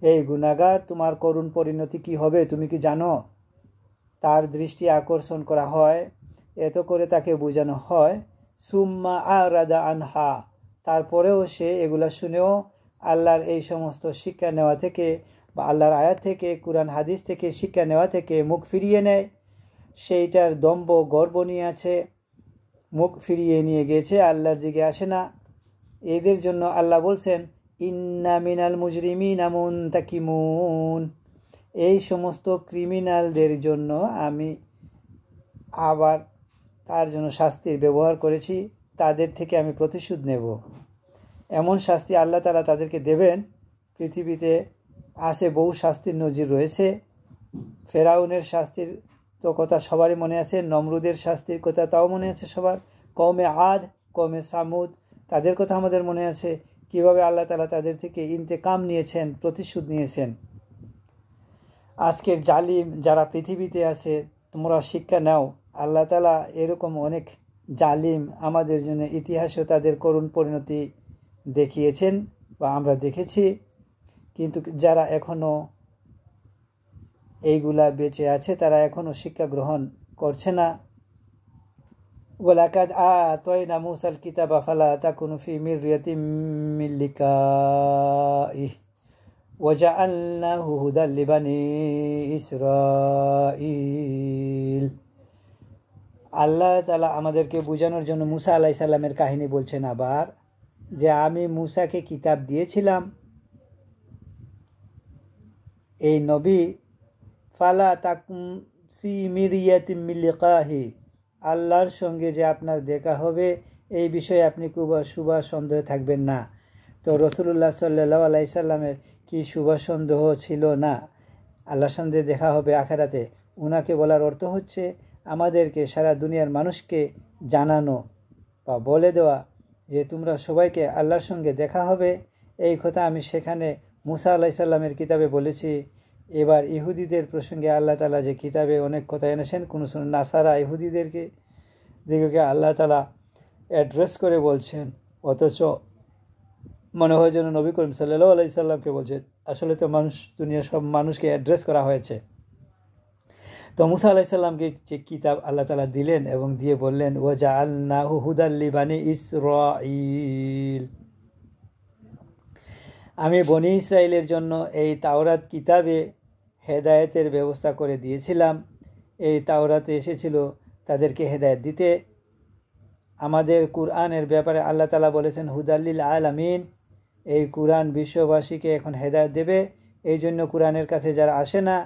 এই গুনাহগার, তোমার করুণ পরিণতি কি হবে তুমি কি জানো? তার দৃষ্টি আকর্ষণ করা হয়, এত করে তাকে বোঝানো হয়। সুম্মা আরাদা আনহা, তারপরেও সে এগুলা শুনেও আল্লাহর এই সমস্ত শিক্ষা নেওয়া থেকে বা আল্লাহর আয়াত থেকে, কুরআন হাদিস থেকে শিক্ষা নেওয়া থেকে মুখ ফিরিয়ে নেয়। সেইটার দম্ভ, গর্ব নিয়ে আছে, মুখ ফিরিয়ে নিয়ে গেছে, আল্লাহর দিকে আসে না। এদের জন্য আল্লাহ বলছেন ইন্না মিনাল মুজরিমিনা মুনতাকিমুন, এই সমস্ত ক্রিমিনালদের জন্য আমি আবার তার জন্য শাস্তির ব্যবহার করেছি, তাদের থেকে আমি প্রতিশোধ নেব। এমন শাস্তি আল্লাহ তাআলা তাদেরকে দেবেন। পৃথিবীতে আছে বহু শাস্তির নজির রয়েছে। ফেরাউনের শাস্তির তো কথা সবারই মনে আছে, নমরুদের শাস্তির কথা তাও মনে আছে সবার, কওমে আদ, কওমে সামুদ, তাদের কথা আমাদের মনে আছে, কিভাবে আল্লাহ তাআলা তাদের থেকে ইন্তেকাম নিয়েছেন, প্রতিশোধ নিয়েছেন। আজকের জালিম যারা পৃথিবীতে আছে, তোমরা শিক্ষা নাও, আল্লাহ তাআলা এরকম অনেক জালিম আমাদের জন্য ইতিহাসে তাদের করুণ পরিণতি দেখিয়েছেন বা আমরা দেখেছি, কিন্তু যারা এখনো এইগুলা বেঁচে আছে তারা এখনো শিক্ষা গ্রহণ করছে না। ওয়ালাকাদ আতাইনা মূসাল কিতাবা ফালা তাকুনু ফি মিররিয়াতিম মিন লিকাইহি ওয়াজআলনাহু হুদাল লিবানি ইসরাঈল। আল্লাহ তাআলা আমাদেরকে বোঝানোর জন্য মুসা আলাইহিস সালামের কাহিনী বলছেন আবার, যে আমি মুসাকে কিতাব দিয়েছিলাম। এই নবী ফালা তাকুন ফি মিররিয়াতিম মিন লিকাইহি, আল্লাহর সঙ্গে যে আপনার দেখা হবে এই বিষয়ে আপনি খুব শুভা সন্দেহ থাকবেন না। তো রাসূলুল্লাহ সাল্লাল্লাহু আলাইহি সাল্লামের কি শুভা সন্দেহ ছিল না আল্লাহর সঙ্গে দেখা হবে আখিরাতে? উনাকে বলার অর্থ হচ্ছে আমাদেরকে সারা দুনিয়ার মানুষকে জানানো বা বলে দেওয়া যে তোমরা সবাইকে আল্লাহর সঙ্গে দেখা হবে। এই কথা আমি সেখানে মুসা আলাইহিস সালামের কিতাবে বলেছি। এবার ইহুদিদের প্রসঙ্গে আল্লাহ তাআলা যে কিতাবে অনেক কথা এনেছেন, কোন নাসারা ইহুদিদেরকে আল্লাহ তাআলা অ্যাড্রেস করে বলছেন, অথচ মনে হয় যেন নবী করিম সাল্লাল্লাহু আলাইহি সাল্লামকে বলছেন। আসলে তো দুনিয়ার সব মানুষকে অ্যাড্রেস করা হয়েছে। তো মুসা আলাইহিস সালামকে যে কিতাব আল্লাহ তাআলা দিলেন এবং দিয়ে বললেন ওয়া জাআলনাহু হুদাল লিবানি ইসরাঈল, আমি বনি ইসরায়েলের জন্য এই তাওরাত কিতাবে হেদায়েতের ব্যবস্থা করে দিয়েছিলাম। এই তাওরাতে এসেছিল তাদেরকে হেদায়েত দিতে। আমাদের কুরআনের ব্যাপারে আল্লাহ তাআলা বলেছেন হুদাল্লিল আলামিন, এই কুরআন বিশ্ববাসীকে এখন হেদায়েত দেবে। এই জন্য কুরআনের কাছে যারা আসে না,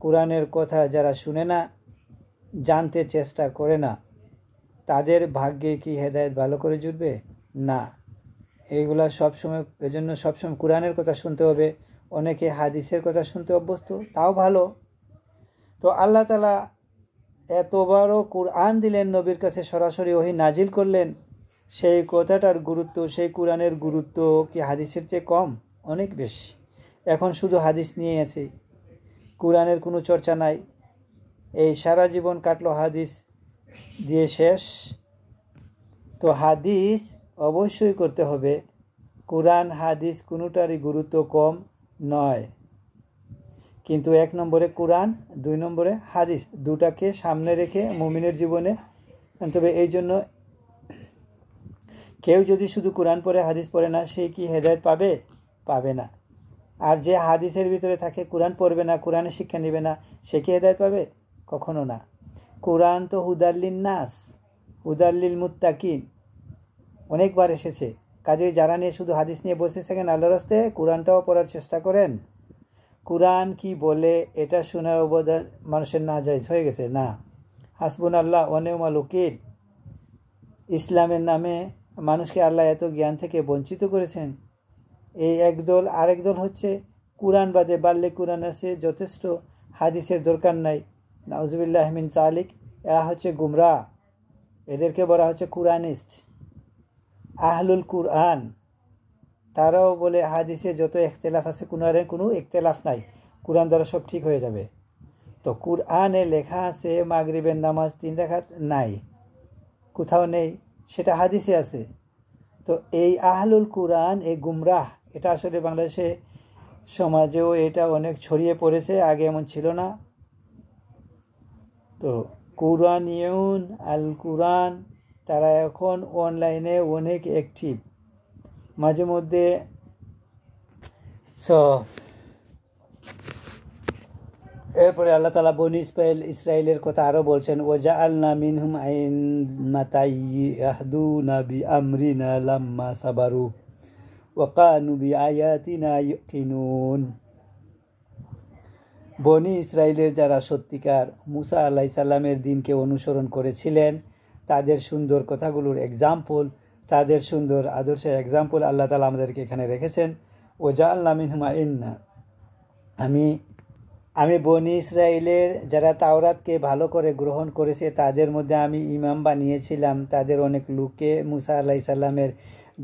কুরআনের কথা যারা শুনে না, জানতে চেষ্টা করে না, তাদের ভাগ্যে কি হেদায়েত ভালো করে জুটবে? না। এইগুলা সবসময়, এজন্য সবসময় কুরআনের কথা শুনতে হবে। অনেকে হাদিসের কথা শুনতে অভ্যস্ত, তাও ভালো। তো আল্লাহ তাআলা এত বড় কুরআন দিলেন, নবীর কাছে সরাসরি ওহী নাজিল করলেন। সেই কথাটার গুরুত্ব, সেই কুরআনের গুরুত্ব কি হাদিসের চেয়ে কম? অনেক বেশি। এখন শুধু হাদিস নিয়ে আছে, কুরআনের কোনো চর্চা নাই। এই সারা জীবন কাটলো হাদিস দিয়ে শেষ। তো হাদিস অবশ্যই করতে হবে। কুরআন হাদিস কোনোটারই গুরুত্ব কম নয়, কিন্তু 1 নম্বরে কুরআন, 2 নম্বরে হাদিস, দুটাকে সামনে রেখে মুমিনের জীবনে আনতে হবে। এই জন্য কেউ যদি শুধু কুরআন পড়ে হাদিস পড়ে না, সে কি হেদায়েত পাবে? পাবে না। আর যে হাদিসের ভিতরে থাকে, কুরআন পড়বে না, কুরআনের শিক্ষা নেবে না, সে কি হেদায়েত পাবে? কখনো না। কুরআন তো হুদাল্লিন নাস, হুদাল্লিল মুত্তাকিন অনেকবার এসেছে। কাজেই যারা নিয়ে শুধু হাদিস নিয়ে বসে থাকেন, আল্লাহর রাস্তায় কুরআনটাও পড়ার চেষ্টা করেন। কুরআন কি বলে এটা শোনার অবদান মানুষের না জায়েজ হয়ে গেছে? না। হাসবুনাল্লাহ ওয়া নি'মাল ওয়াকিল। ইসলামের নামে মানুষকে আল্লাহ এত জ্ঞান থেকে বঞ্চিত করেছেন। এই একদল, আরেক দল হচ্ছে কুরআন বাদে বাল্যে কুরআন আছে যথেষ্ট, হাদিসের দরকার নাই। নাউজুবিল্লাহ মিন যালিক। এরা হচ্ছে গুমরাহ, এদেরকে বলা হচ্ছে কুরআনিস্ট, আহলুল কুরআন। তারাও বলে হাদিসে যত ইখতিলাফ আছে, কোনো ইখতিলাফ নাই, কুরআন দ্বারা সব ঠিক হয়ে যাবে। তো কুরআনে লেখা আছে মাগরিবের নামাজ 3 রাকাত, নাই, কোথাও নেই, সেটা হাদিসে আছে। তো এই আহলুল কুরআন, এই গুমরাহ, এটা আসলে বাংলাদেশে সমাজেও এটা অনেক ছড়িয়ে পড়েছে, আগে এমন ছিল না। তো কুরআনিয়ুন আল কুরআন, তারা এখন অনলাইনে অনেক অ্যাক্টিভ। মাঝে মধ্যে এরপরে আল্লাহ তাআলা বনি ইসরাইলের কথা আরো বলছেন ওয়াজআলনা মিনহুম আইম্মাতান ইয়াহদুনা বিআমরিনা লাম্মা সাবারু ওয়া কানু বিআয়াতিনা ইউকিনুন। বনি ইসরাইলের যারা সত্যিকার মুসা আলাইহিস সালামের দিনকে অনুসরণ করেছিলেন, তাদের সুন্দর কথাগুলোর এক্সাম্পল, তাদের সুন্দর আদর্শের এক্সাম্পল আল্লাহ তাআলা আমাদেরকে এখানে রেখেছেন। ওয়াজআলনা মিনহুম আইম্মা, আমি বনি ইসরাইলের যারা তাওরাতকে ভালো করে গ্রহণ করেছে, তাদের মধ্যে আমি ইমাম বানিয়েছিলাম। তাদের অনেক লোককে, মুসা আলাইহিস সালামের,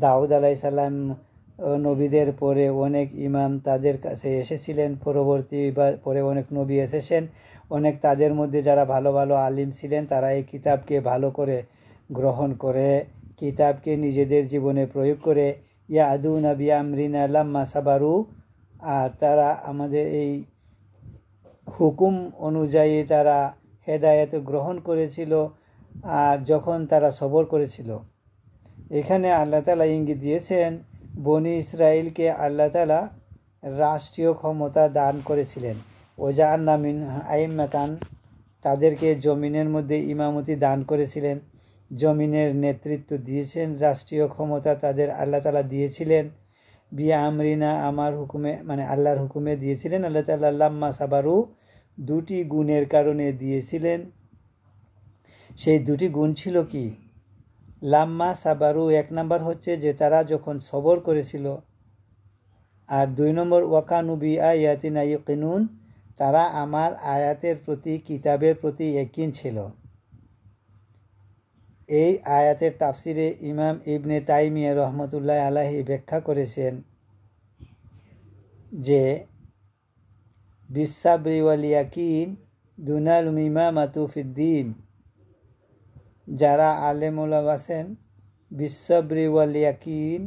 দাউদ আলাইহিস সালাম নবীদের পরে অনেক ইমাম তাদের কাছে এসেছিলেন, পরে অনেক নবী এসেছেন। অনেক তাদের মধ্যে যারা ভালো ভালো আলিম ছিলেন, তারা এই কিতাবকে ভালো করে গ্রহণ করে, কিতাবকে নিজেদের জীবনে প্রয়োগ করে ইয়াদুনা বিআমরিনা লাম্মা সাবারু, আর তারা আমাদের এই হুকুম অনুযায়ী তারা হেদায়েত গ্রহণ করেছিল, আর যখন তারা সবর করেছিল। এখানে আল্লাহ তাআলা ইঙ্গিত দিয়েছেন বনি ইসরাইলকে আল্লাহ তাআলা রাষ্ট্রীয় ক্ষমতা দান করেছিলেন। ওয়াজআলনা মিনহুম আইম্মাতান, তাদেরকে জমিনের মধ্যে ইমামতি দান করেছিলেন, জমিনের নেতৃত্ব দিয়েছেন, রাষ্ট্রীয় ক্ষমতা তাদের আল্লাহ তাআলা দিয়েছিলেন। বিআমরিনা, আমার হুকুমে, মানে আল্লাহর হুকুমে দিয়েছিলেন আল্লাহ তাআলা। লাম্মা সাবারু, 2টি গুণের কারণে দিয়েছিলেন। সেই 2টি গুণ ছিল কি? লাম্মা সাবারু, 1 নম্বর হচ্ছে যে তারা যখন সবর করেছিল, আর 2 নম্বর ওয়াকানু বিআয়াতিনা ইউকিনুন, তারা আমার আয়াতের প্রতি, কিতাবের প্রতি ইয়াকিন ছিল। এই আয়াতের তাফসিরে ইমাম ইবনে তাইমিয়া রহমতুল্লাহ আলাইহি ব্যাখ্যা করেছেন যে বিসাবরি ওয়াল ইয়াকিন দুনাল ইমামাতু ফিদ্দিন, যারা আলেম ওলামা আছেন, বিসাবরি ওয়াল ইয়াকিন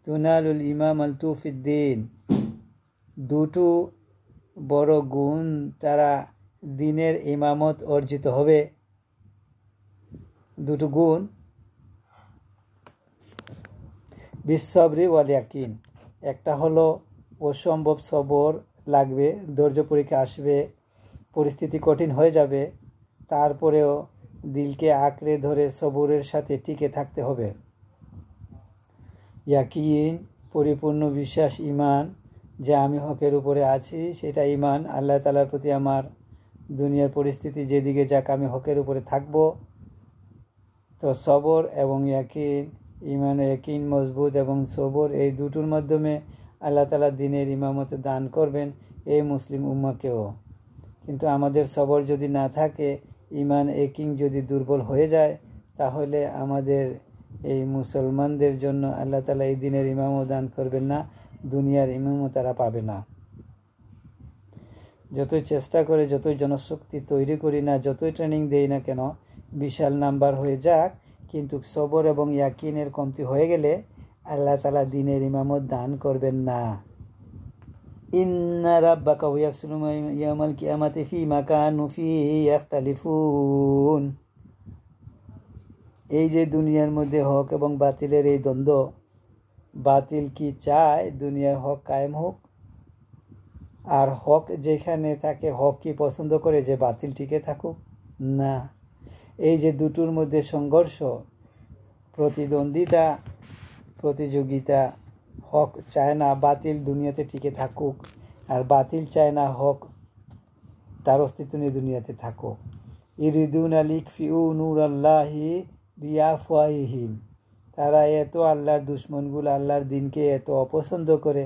দুনালুল ইমামাতু ফিদ্দিন, 2টো বড় গুণ তারা দিনের ইমামত অর্জিত হবে। দুটো গুণ, বিশ্ববরি ওয়াল ইয়াকিন। একটা হলো অসম্ভব সবর লাগবে, ধৈর্য পরীক্ষা আসবে, পরিস্থিতি কঠিন হয়ে যাবে, তারপরেও দিলকে আঁকড়ে ধরে সবরের সাথে টিকে থাকতে হবে। ইয়াকিন পরিপূর্ণ বিশ্বাস, ইমান, যে আমি হকের উপরে আছি, সেটা ইমান। আল্লাহ তাআলার প্রতি আমার দুনিয়ার পরিস্থিতি যেদিকে যাক আমি হকের উপরে থাকব। তো সবর এবং ইয়াকিন, ইমান ও ইয়াকিন মজবুত এবং সবর, এই দুটোর মাধ্যমে আল্লাহ তাআলা দিনের ইমামত দান করবেন এই মুসলিম উম্মাহকেও। কিন্তু আমাদের সবর যদি না থাকে, ইমান ইয়াকিন যদি দুর্বল হয়ে যায়, তাহলে আমাদের এই মুসলমানদের জন্য আল্লাহ তাআলা এই দিনের ইমামত দান করবেন না, দুনিয়ার ইমামও তারা পাবে না। যতই চেষ্টা করে, যতই জনশক্তি তৈরি করি না, যতই ট্রেনিং দেই না কেন, বিশাল নাম্বার হয়ে যাক, কিন্তু সবর এবং ইয়াকিনের কমতি হয়ে গেলে আল্লাহ তাআলা দিনের ইমামত দান করবেন না। ইন্না রাব্বাকা ইয়াফসুলু ইয়াওমাল কিয়ামাতি ফীমা কানু ফীহি ইখতালিফুন। এই যে দুনিয়ার মধ্যে হক এবং বাতিলের এই দ্বন্দ্ব, বাতিল কি চায় দুনিয়ার হক কায়েম হোক, আর হক যেখানে থাকে, হক কি পছন্দ করে যে বাতিল টিকে থাকুক? না। এই যে দুটোর মধ্যে সংঘর্ষ, প্রতিদ্বন্দ্বিতা, প্রতিযোগিতা, হক চায় না বাতিল দুনিয়াতে টিকে থাকুক, আর বাতিল চায় না হক তার অস্তিত্ব নিয়ে দুনিয়াতে থাকুক। ইরিদুনা লিতফিউ নূরাল্লাহি বিআফওয়াহিহিম। তারা এত আল্লাহর দুশ্মনগুলো আল্লাহর দিনকে এত অপছন্দ করে,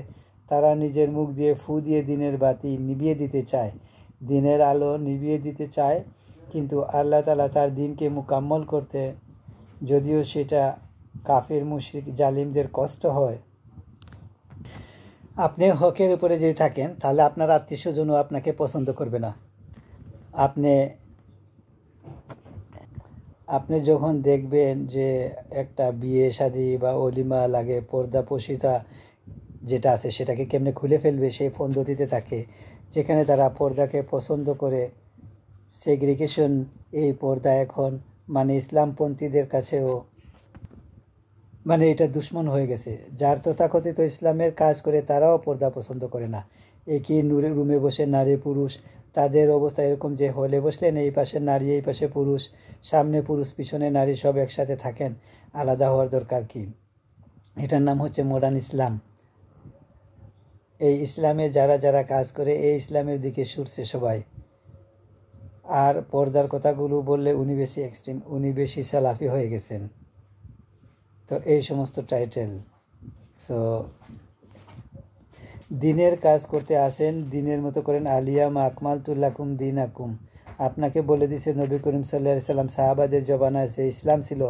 তারা নিজের মুখ দিয়ে ফু দিয়ে দিনের বাতি নিভিয়ে দিতে চায়, দিনের আলো নিভিয়ে দিতে চায়। কিন্তু আল্লাহ তাআলা তার দিনকে মুকাম্মল করতে, যদিও সেটা কাফের মুশরিক জালিমদের কষ্ট হয়। আপনি হকের উপরে যদি থাকেন, তাহলে আপনার আত্মীয় স্বজনও আপনাকে পছন্দ করবে না। আপনি যখন দেখবেন যে একটা বিয়ে শাদী বা অলিমা লাগে, পর্দাপোশিতা যেটা আছে সেটাকে কেমনে খুলে ফেলবে সেই পদ্ধতিতে থাকে, যেখানে তারা পর্দাকে পছন্দ করে। সেগ্রিগেশন, এই পর্দা এখন মানে ইসলামপন্থীদের কাছেও মানে এটা দুশ্মন হয়ে গেছে। যার তথাকথিত ইসলামের কাজ করে তারাও পর্দা পছন্দ করে না। একই রুমে বসে নারী পুরুষ, তাদের অবস্থা এরকম যে হলে বসলেন এই পাশে নারী, এই পাশে পুরুষ, সামনে পুরুষ পিছনে নারী, সব একসাথে থাকেন, আলাদা হওয়ার দরকার কি? এটার নাম হচ্ছে মডার্ন ইসলাম। এই ইসলামে যারা যারা কাজ করে এই ইসলামের দিকে ছুটছে সবাই। আর পর্দার কথাগুলো বললে উনি বেশি এক্সট্রিম, উনি বেশি সালাফি হয়ে গেছেন। তো এই সমস্ত টাইটেল। সো দিনের কাজ করতে আসেন, দিনের মতো করেন। আলিয়ামা আকমালতুল্লাকুম দীনাকুম। আপনাকে বলে দিছে নবী করিম সাল্লাল্লাহু আলাইহি সাল্লাম, সাহাবাদের জমানায় সে ইসলাম ছিল,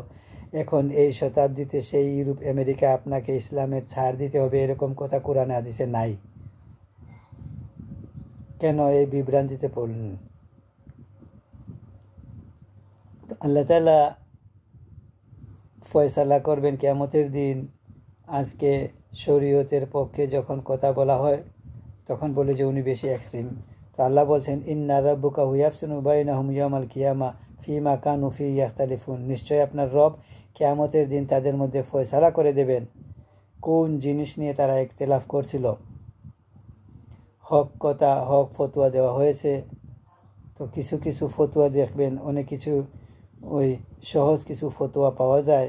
এখন এই শতাব্দীতে সেই ইউরোপ আমেরিকা আপনাকে ইসলামের ছাড় দিতে হবে, এরকম কথা কোরআনে হাদিসে নাই। কেন এই বিভ্রান্তিতে পড়লেন? আল্লাহ তাআলা ফয়সালা করবেন কিয়ামতের দিন। আজকে শরীয়তের পক্ষে যখন কথা বলা হয় তখন বলে যে উনি বেশি এক্সট্রিম। তো আল্লাহ বলছেন, ইন্না রাব্বুকা ইয়াফসুলু বাইনাহুম ইয়াওমাল কিয়ামা ফীমা কানু ফীহি ইখতালিফুন। নিশ্চয় আপনার রব কিয়ামতের দিন তাদের মধ্যে ফয়সালা করে দেবেন কোন জিনিস নিয়ে তারা ইখতিলাফ করছিল। হক কথা, হক ফতোয়া দেওয়া হয়েছে। তো কিছু কিছু ফতোয়া দেখবেন, অনেক কিছু ওই সহজ কিছু ফতোয়া পাওয়া যায়।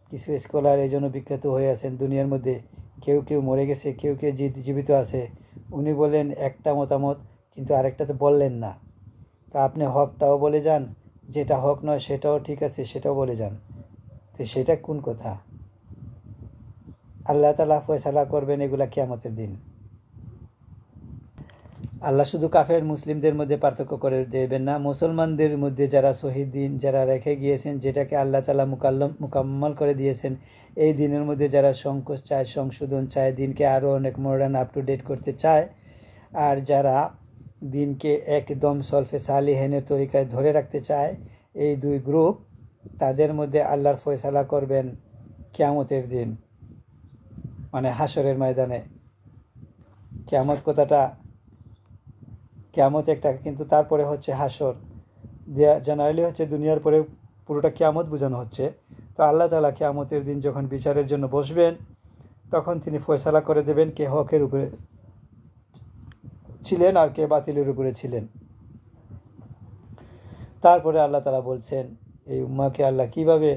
কিছু স্কলার এই জন্য বিখ্যাত হয়ে আছেন দুনিয়ার মধ্যে। কেউ কেউ মরে গেছে, কেউ কেউ জীবিত আছে। উনি বলেন একটা মতামত, কিন্তু আরেকটা তো বললেন না। তা আপনি হকটাও বলে যান, যেটা হক নয় সেটাও ঠিক আছে সেটাও বলে যান। তো সেটা কোন কথা? আল্লাহ তাআলা ফয়সালা করবেন এগুলা কিয়ামতের দিন। আল্লাহ শুধু কাফের মুসলিমদের মধ্যে পার্থক্য করে দেবেন না, মুসলমানদের মধ্যে যারা শহীদ দিন যারা রেখে গিয়েছেন, যেটাকে আল্লাহ তাআলা মুকাম্মল করে দিয়েছেন, এই দিনের মধ্যে যারা সংকোচ চায়, সংশোধন চায়, দিনকে আরও অনেক মডার্ন আপ টু ডেট করতে চায়, আর যারা দিনকে একদম সলফে সালিহিনের তরিকায় ধরে রাখতে চায়, এই দুই গ্রুপ, তাদের মধ্যে আল্লাহর ফয়সালা করবেন কিয়ামতের দিন, মানে হাসরের ময়দানে। কিয়ামত কথাটা কিয়ামত একটা, কিন্তু তারপরে হচ্ছে হাসর। জেনারেলি হচ্ছে দুনিয়ার পরে পুরোটা কিয়ামত বোঝানো হচ্ছে। তো আল্লাহ তাআলা কিয়ামতের দিন যখন বিচারের জন্য বসবেন, তখন তিনি ফয়সালা করে দেবেন কে হকের উপরে ছিলেন আর কে বাতিলের উপরে ছিলেন। তারপরে আল্লাহ তাআলা বলছেন এই উম্মাহকে আল্লাহ কিভাবে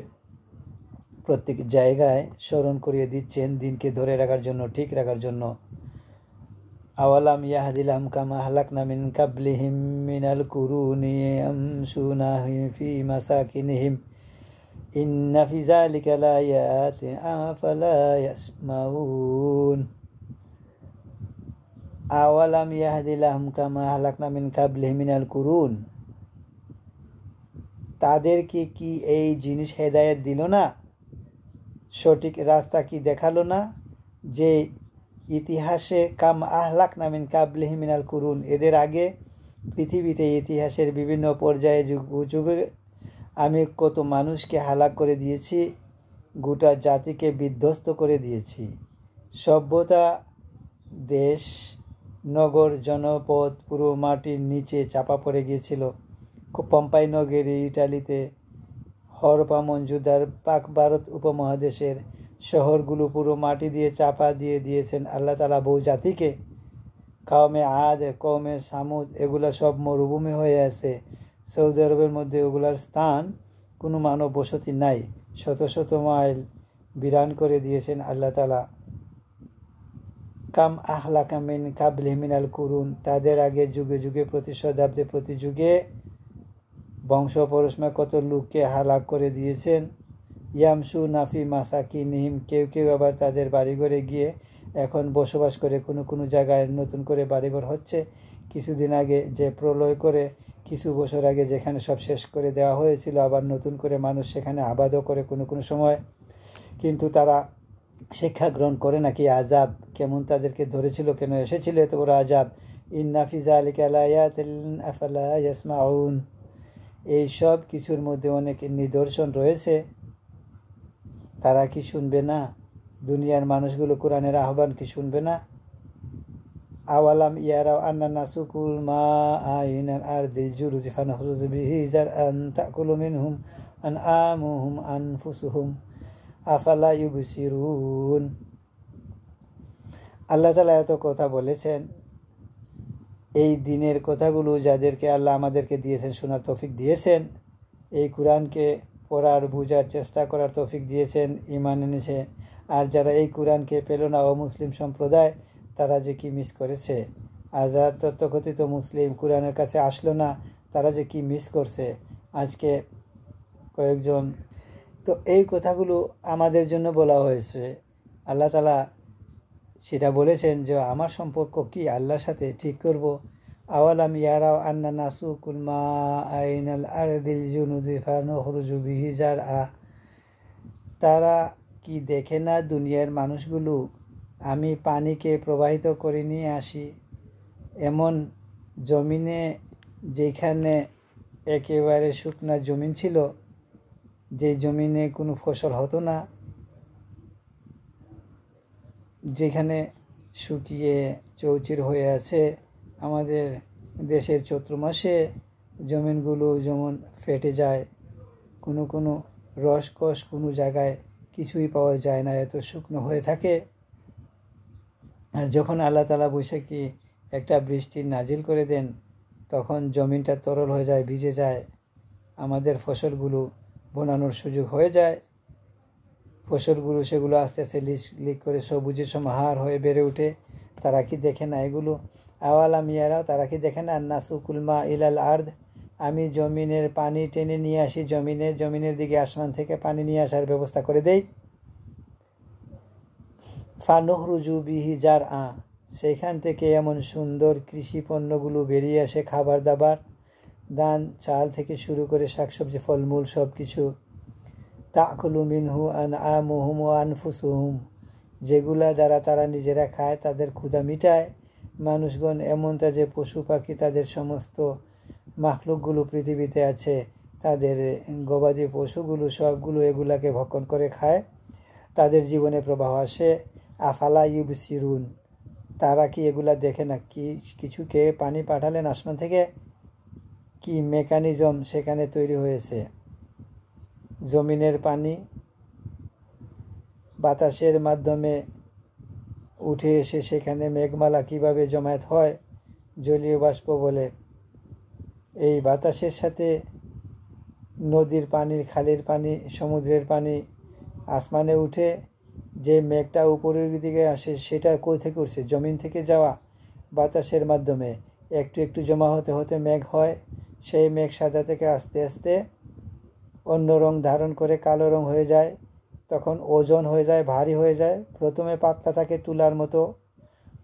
প্রত্যেক জায়গায় স্মরণ করিয়ে দিচ্ছেন দিনকে ধরে রাখার জন্য, ঠিক রাখার জন্য। আওয়ালাম ইয়াহদিলাহুম কামা আহলাকনা মিন কাবলিহিম মিনাল কুরুনি ইয়ামশুনা ফি মাসাকিনিহিম ইন্না ফি যালিকা লাআয়াতিন আফালা ইয়াসমাউন। আওয়ালাম ইয়াহদিলাহুম কামা আহলাকনা মিন কাবলিহিম মিনাল কুরুন, তাদেরকে কি এই জিনিস হেদায়েত দিল না, সঠিক রাস্তা কি দেখালো না, যে ইতিহাসে কাম আহলাকনা মিন কাবলিহিম মিনাল কুরুন, এদের আগে পৃথিবীতে ইতিহাসের বিভিন্ন পর্যায়ে যুগে আমি কত মানুষকে হালাক করে দিয়েছি, গোটা জাতিকে বিধ্বস্ত করে দিয়েছি। সভ্যতা, দেশ, নগর, জনপদ পুরো মাটির নিচে চাপা পড়ে গিয়েছিল। পম্পাই নগরী ইটালিতে, হরপ্পা মঞ্জুদার পাক ভারত উপমহাদেশের শহরগুলো পুরো মাটি দিয়ে চাপা দিয়ে দিয়েছেন আল্লাহ তাআলা বহু জাতিকে। কওমে আদ, কওমে সামুদ, এগুলা সব মরুভূমি হয়ে আছে। সৌদি আরবের মধ্যে ওগুলার স্থান, কোনো মানব বসতি নাই। শত শত মাইল বিরান করে দিয়েছেন আল্লাহ তাআলা। কাম আহলাকা মিন কাবলিহিম মিনাল কুরুন, তাদের আগে যুগে যুগে, প্রতি শতাব্দে, প্রতি যুগে বংশ পরস্ময় কত লোককে হালাক করে দিয়েছেন। ইয়ামসু নাফি মাসাকিনিহিম, কেউ কেউ আবার তাদের বাড়িঘরে গিয়ে এখন বসবাস করে। কোনো কোনো জায়গায় নতুন করে বাড়িঘর হচ্ছে। কিছুদিন আগে যে প্রলয় করে, কিছু বছর আগে যেখানে সব শেষ করে দেওয়া হয়েছিল, আবার নতুন করে মানুষ সেখানে আবাদও করে কোনো কোনো সময়। কিন্তু তারা শিক্ষা গ্রহণ করে নাকি আযাব কেমন তাদেরকে ধরেছিল, কেন এসেছিল এত বড় আযাব। ইন্না ফি যালিকা লাআয়াতিন আফালা ইয়াসমাউন, এই সব কিছুর মধ্যে অনেক নিদর্শন রয়েছে, তারা কি শুনবে না? দুনিয়ার মানুষগুলো কোরআনের আহ্বান কি শুনবে না? আওয়ালাম ইয়ারাও আন্না নাসুকুল মাআ ইলাল আরদিল জুরুজি ফানখরুজু বিহি জারআন তাকুলু মিনহুম আনআমুহুম আনফুসুহুম আফালা ইউবসিরুন। আল্লাহ তাআলা এত কথা বলেছেন, এই দিনের কথাগুলো যাদেরকে আল্লাহ আমাদেরকে দিয়েছেন, শোনার তৌফিক দিয়েছেন, এই কোরআনকে পড়ার বুঝার চেষ্টা করার তৌফিক দিয়েছেন, ঈমান এনেছে। আর যারা এই কোরআনকে পেল না, অমুসলিম সম্প্রদায়, তারা যে কি মিস করেছে। আজাদ তথাকথিত মুসলিম কোরআনের কাছে আসলো না, তারা যে কি মিস করছে আজকে কয়েকজন। তো এই কথাগুলো আমাদের জন্য বলা হয়েছে। আল্লাহ তাআলা সেটা বলেছেন যে আমার সম্পর্ক কি আল্লাহর সাথে ঠিক করব। আওয়ালাম ইয়ারাও আন্না নাসুকুল মাআ ইলাল আরদিল জুরুজি ফানখরুজু বিহি জারআ, তারা কি দেখে না দুনিয়ার মানুষগুলো, আমি পানিকে প্রবাহিত করে নিয়ে আসি এমন জমিনে যেখানে একেবারে শুকনা জমিন ছিল, যে জমিনে কোনো ফসল হতো না, যেখানে শুকিয়ে চৌচির হয়ে আছে। আমাদের দেশের চৈত্র মাসে জমিনগুলো যেমন ফেটে যায়, কোনো কোনো রসকস কোনো জায়গায় কিছুই পাওয়া যায় না, এত শুকনো হয়ে থাকে। আর যখন আল্লাহ তাআলা বৈশাখী একটা বৃষ্টি নাজিল করে দেন, তখন জমিনটা তরল হয়ে যায়, ভিজে যায়, আমাদের ফসলগুলো বোনানোর সুযোগ হয়ে যায়। ফসলগুলো সেগুলো আস্তে আস্তে লিক করে সবুজের সমাহার হয়ে বেড়ে ওঠে। তারা কি দেখে না এগুলো? আওয়ালাম ইয়ারাও, তারা কি দেখে না নাসুকুল মা ইলাল আরদ, আমি জমিনের পানি টেনে নিয়ে আসি, জমিনের দিকে আসমান থেকে পানি নিয়ে আসার ব্যবস্থা করে দেই। ফানখরুজু বিহি জারআ, সেইখান থেকে এমন সুন্দর কৃষি পণ্যগুলো বেরিয়ে আসে, খাবার দাবার, ধান চাল থেকে শুরু করে শাকসবজি ফলমূল সব কিছু। তাকুলু মিনহু আনআমুহুম ওয়া আনফুসুহুম, যেগুলা দ্বারা তারা নিজেরা খায়, তাদের ক্ষুধা মিটায়। মানুষগণ এমনটা যে পশু পাখি, তাদের সমস্ত মাখলুকগুলো পৃথিবীতে আছে, তাদের গবাদি পশুগুলো সবগুলো এগুলাকে ভক্ষণ করে খায়, তাদের জীবনে প্রবাহ আসে। আফালা ইউবসিরুন, তারা কি এগুলা দেখে না? কিছুকে পানি পাঠালেন আসমান থেকে, কি মেকানিজম সেখানে তৈরি হয়েছে। জমিনের পানি বাতাসের মাধ্যমে উঠে এসে সেখানে মেঘমালা কিভাবে জমায়েত হয়, জলীয় বাষ্প বলে। এই বাতাসের সাথে নদীর পানির, খালের পানি, সমুদ্রের পানি আসমানে উঠে যে মেঘটা উপরের দিকে আসে সেটা কই থেকে উঠছে? জমিন থেকে যাওয়া বাতাসের মাধ্যমে একটু একটু জমা হতে হতে মেঘ হয়। সেই মেঘ সাদা থেকে আস্তে আস্তে অন্য রং ধারণ করে কালো রং হয়ে যায়, তখন ওজন হয়ে যায়, ভারী হয়ে যায়। প্রথমে পাতলা থাকে, তুলার মতো,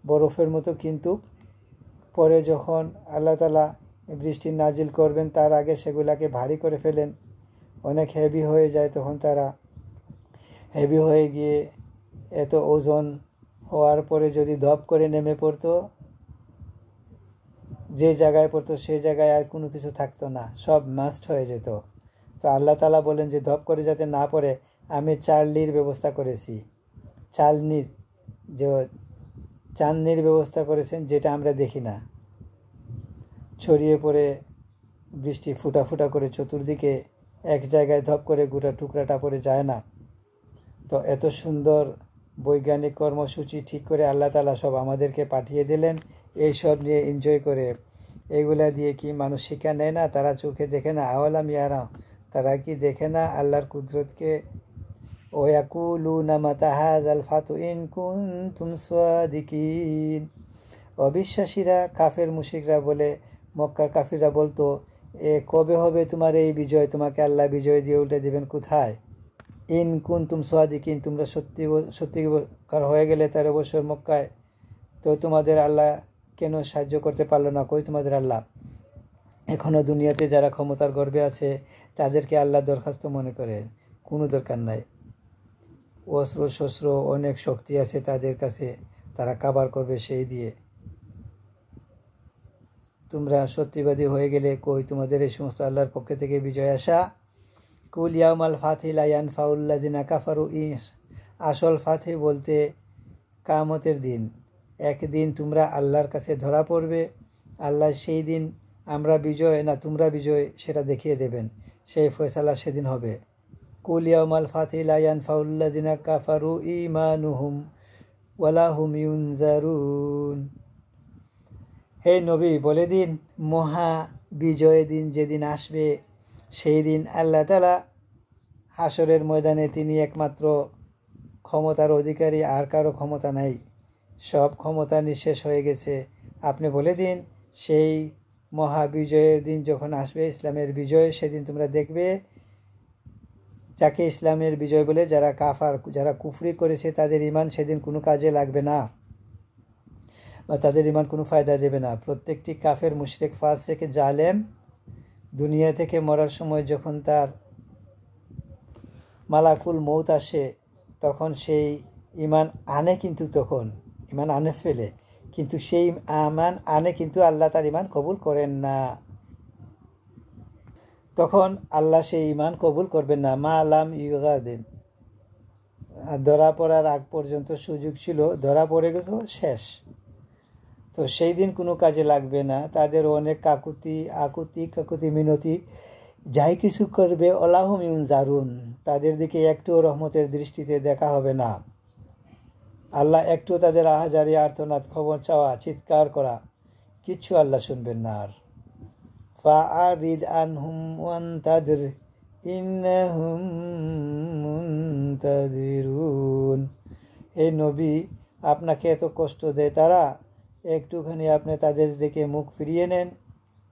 বরফের মতো, কিন্তু পরে যখন আল্লাহ তাআলা বৃষ্টি নাজিল করবেন তার আগে সেগুলাকে ভারী করে ফেলেন, অনেক হেভি হয়ে যায়। তখন তারা হেভি হয়ে গিয়ে এত ওজন হওয়ার পরে যদি ধপ করে নেমে পড়তো, যে জায়গায় পড়তো সেই জায়গায় আর কোনো কিছু থাকতো না, সব মাস্ট হয়ে যেত। তো আল্লাহ তাআলা বলেন যে ধপ করে যাতে না পড়ে আমি চালনির ব্যবস্থা করেছি। চালনির ব্যবস্থা করেছেন, যেটা আমরা দেখি না। ছড়িয়ে পড়ে বৃষ্টি ফুটা ফুটা করে চতুর্দিকে, এক জায়গায় ধপ করে গোটা টুকরাটা পড়ে যায় না। তো এত সুন্দর বৈজ্ঞানিক কর্মসূচি ঠিক করে আল্লাহ তাআলা সব আমাদেরকে পাঠিয়ে দিলেন। এই সব নিয়ে এনজয় করে, এইগুলা দিয়ে কি মানুষ শিক্ষা নেয় না? তারা চোখে দেখে না? আওয়ালাম ইয়ারা, তারা কি দেখে না আল্লাহর কুদরতকে? ওয়াকুলুনা মাতা হাযাল ফাতু ইন কুনতুম সাদিকিন। অবিশ্বাসীরা, কাফের মুশরিকরা বলে, মক্কার কাফিররা বলতো, কবে হবে তোমার এই বিজয়? তোমাকে আল্লাহ বিজয় দিয়ে উল্টে দিবেন কোথায়? ইন কুনতুম সাদিকিন, তোমরা সত্যিকার হয়ে গেলে 13 বছর মক্কায়, তো তোমাদের আল্লাহ কেন সাহায্য করতে পারলো না? কই তোমাদের আল্লাহ? এখনো দুনিয়াতে যারা ক্ষমতার গর্বে আছে তাদেরকে আল্লাহ দরখাস্ত মনে করে, কোনো দরকার নাই। অস্ত্র শস্ত্র অনেক শক্তি আছে তাদের কাছে, তারা কাবার করবে সেই দিয়ে। তোমরা সত্যিবাদী হয়ে গেলে কই তোমাদের এই সমস্ত আল্লাহর পক্ষ থেকে বিজয় আসা? কুল ইয়াউমাল ফাতহি লা ইয়ানফাউল্লাযিনা কাফারু ইস, আসল ফাতহি বলতে কিয়ামতের দিন। একদিন তোমরা আল্লাহর কাছে ধরা পড়বে, আল্লাহ সেই দিন আমরা বিজয় না তোমরা বিজয় সেটা দেখিয়ে দেবেন, সেই ফয়সালা সেদিন হবে। কুল ইয়াউমাল ফাতহি লা ইয়ানফাউল্লাযিনা কাফারু ঈমানুহুম ওয়ালা হুম ইউনজারুন। হে নবী, বলে দিন, মহা বিজয় দিন যেদিন আসবে, সেই দিন আল্লাহ তাআলা হাসরের ময়দানে তিনি একমাত্র ক্ষমতার অধিকারী, আর কারো ক্ষমতা নাই, সব ক্ষমতা নিঃশেষ হয়ে গেছে। আপনি বলে দিন, সেই মহা বিজয়ের দিন যখন আসবে, ইসলামের বিজয়, সেদিন তোমরা দেখবে যাকে ইসলামের বিজয় বলে, যারা কাফার, যারা কুফরি করেছে তাদের ঈমান সেদিন কোনো কাজে লাগবে না, বা তাদের ঈমান কোনো ফায়দা দেবে না। প্রত্যেকটি কাফের, মুশরিক, ফাসিক, জালেম দুনিয়া থেকে মরার সময় যখন তার মালাকুল মৌত আসে, তখন সেই ঈমান আনে, কিন্তু তখন ঈমান আনে ফেলে, কিন্তু সেই ঈমান আনে, কিন্তু আল্লাহ তার ঈমান কবুল করেন না। তখন আল্লাহ সেই ঈমান কবুল করবেন না। মা লাম ইউগাদিন, ধরা পড়ার আগ পর্যন্ত সুযোগ ছিল, ধরা পড়ে গেছে, শেষ। তো সেই দিন কোনো কাজে লাগবে না। তাদের অনেক কাকুতি মিনতি যাই কিছু করবে, আল্লাহুম ইউনজারুন, তাদের দিকে একটুও রহমতের দৃষ্টিতে দেখা হবে না। আল্লাহ একটু তাদের আহাজারি, আর্তনাদ, খবর চাওয়া, চিৎকার করা, কিচ্ছু আল্লাহ শুনবেন না। আর ফাআরিদ আনহুম ওয়ান্তাদির ইন্নাহুম মুনতাদিরুন। হে নবী, আপনাকে এত কষ্ট দেয় তারা, একটুখানি আপনি তাদের দিকে মুখ ফিরিয়ে নেন,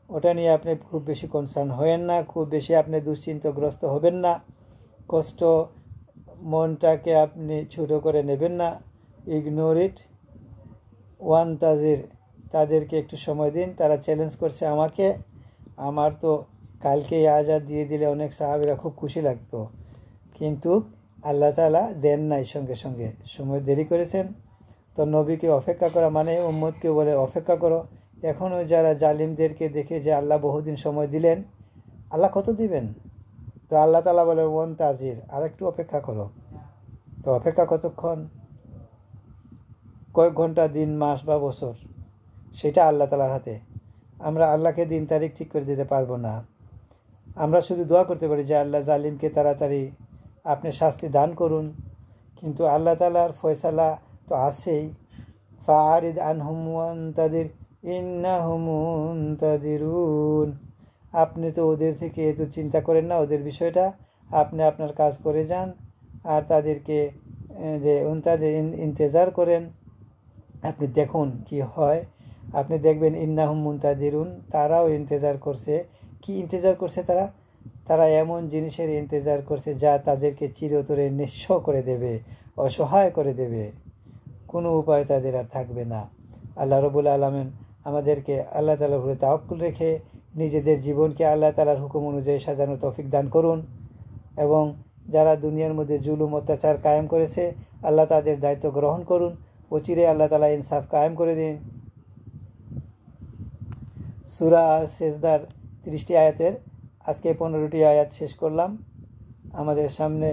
ওটা নিয়ে আপনি খুব বেশি কনসার্ন হবেন না, খুব বেশি আপনি দুশ্চিন্তাগ্রস্ত হবেন না, কষ্ট মনটাকে আপনি ছোটো করে নেবেন না, ইগনোর ইট। ওয়ান্তাজির, তাদেরকে একটু সময় দিন, তারা চ্যালেঞ্জ করছে আমাকে, আমার তো কালকেই আজাদ দিয়ে দিলে অনেক সাহাবীরা খুব খুশি লাগতো, কিন্তু আল্লাহ তাআলা দেন নাই, সঙ্গে সঙ্গে সময় দেরি করেছেন। তো নবীকে অপেক্ষা করা মানে উম্মতকে বলে অপেক্ষা করো। এখনও যারা জালিমদেরকে দেখে যে আল্লাহ বহুদিন সময় দিলেন, আল্লাহ কত দিবেন? তো আল্লাহ তাআলা বলে ওয়ান্তাজির, আর একটু অপেক্ষা করো। তো অপেক্ষা কতক্ষণ? কয়েক ঘন্টা, দিন, মাস বা বছর, সেটা আল্লাহ তাআলার হাতে। আমরা আল্লাহকে দিন তারিখ ঠিক করে দিতে পারবো না। আমরা শুধু দোয়া করতে পারি যে আল্লাহ জালিমকে তাড়াতাড়ি আপনি শাস্তি দান করুন, কিন্তু আল্লাহ তাআলার ফয়সালা তো আছেই। ফারিদ আনহুম ওয়ান্তাদির ইন্নাহুম মুনতাদিরুন। আপনি তো ওদের থেকে এত চিন্তা করেন না, ওদের বিষয়টা, আপনি আপনার কাজ করে যান আর তাদেরকে যে তাদের ইন্তজার করেন। আপনি দেখুন কি হয়, আপনি দেখবেন ইন্নাহুম মুনতাদিরুন, তারাও ইন্তজার করছে। কি ইন্তজার করছে তারা? তারা এমন জিনিসের ইন্তজার করছে যা তাদেরকে চিরতরে নিঃস্ব করে দেবে, অসহায় করে দেবে, কোনো উপায় তাদের আর থাকবে না। আল্লাহ রাব্বুল আলামিন আমাদেরকে আল্লাহ তাআলার উপরে তাওয়াক্কুল রেখে নিজেদের জীবনকে আল্লাহ তাআলার হুকুম অনুযায়ী সাজানোর তৌফিক দান করুন, এবং যারা দুনিয়ার মধ্যে জুলুম অত্যাচার কায়েম করেছে আল্লাহ তাদের দায়িত্ব গ্রহণ করুন, অচিরে আল্লাহ তাআলা ইনসাফ কায়েম করে দিন। সূরা সেজদার 30টি আয়াতের আজকে 15টি আয়াত শেষ করলাম। আমাদের সামনে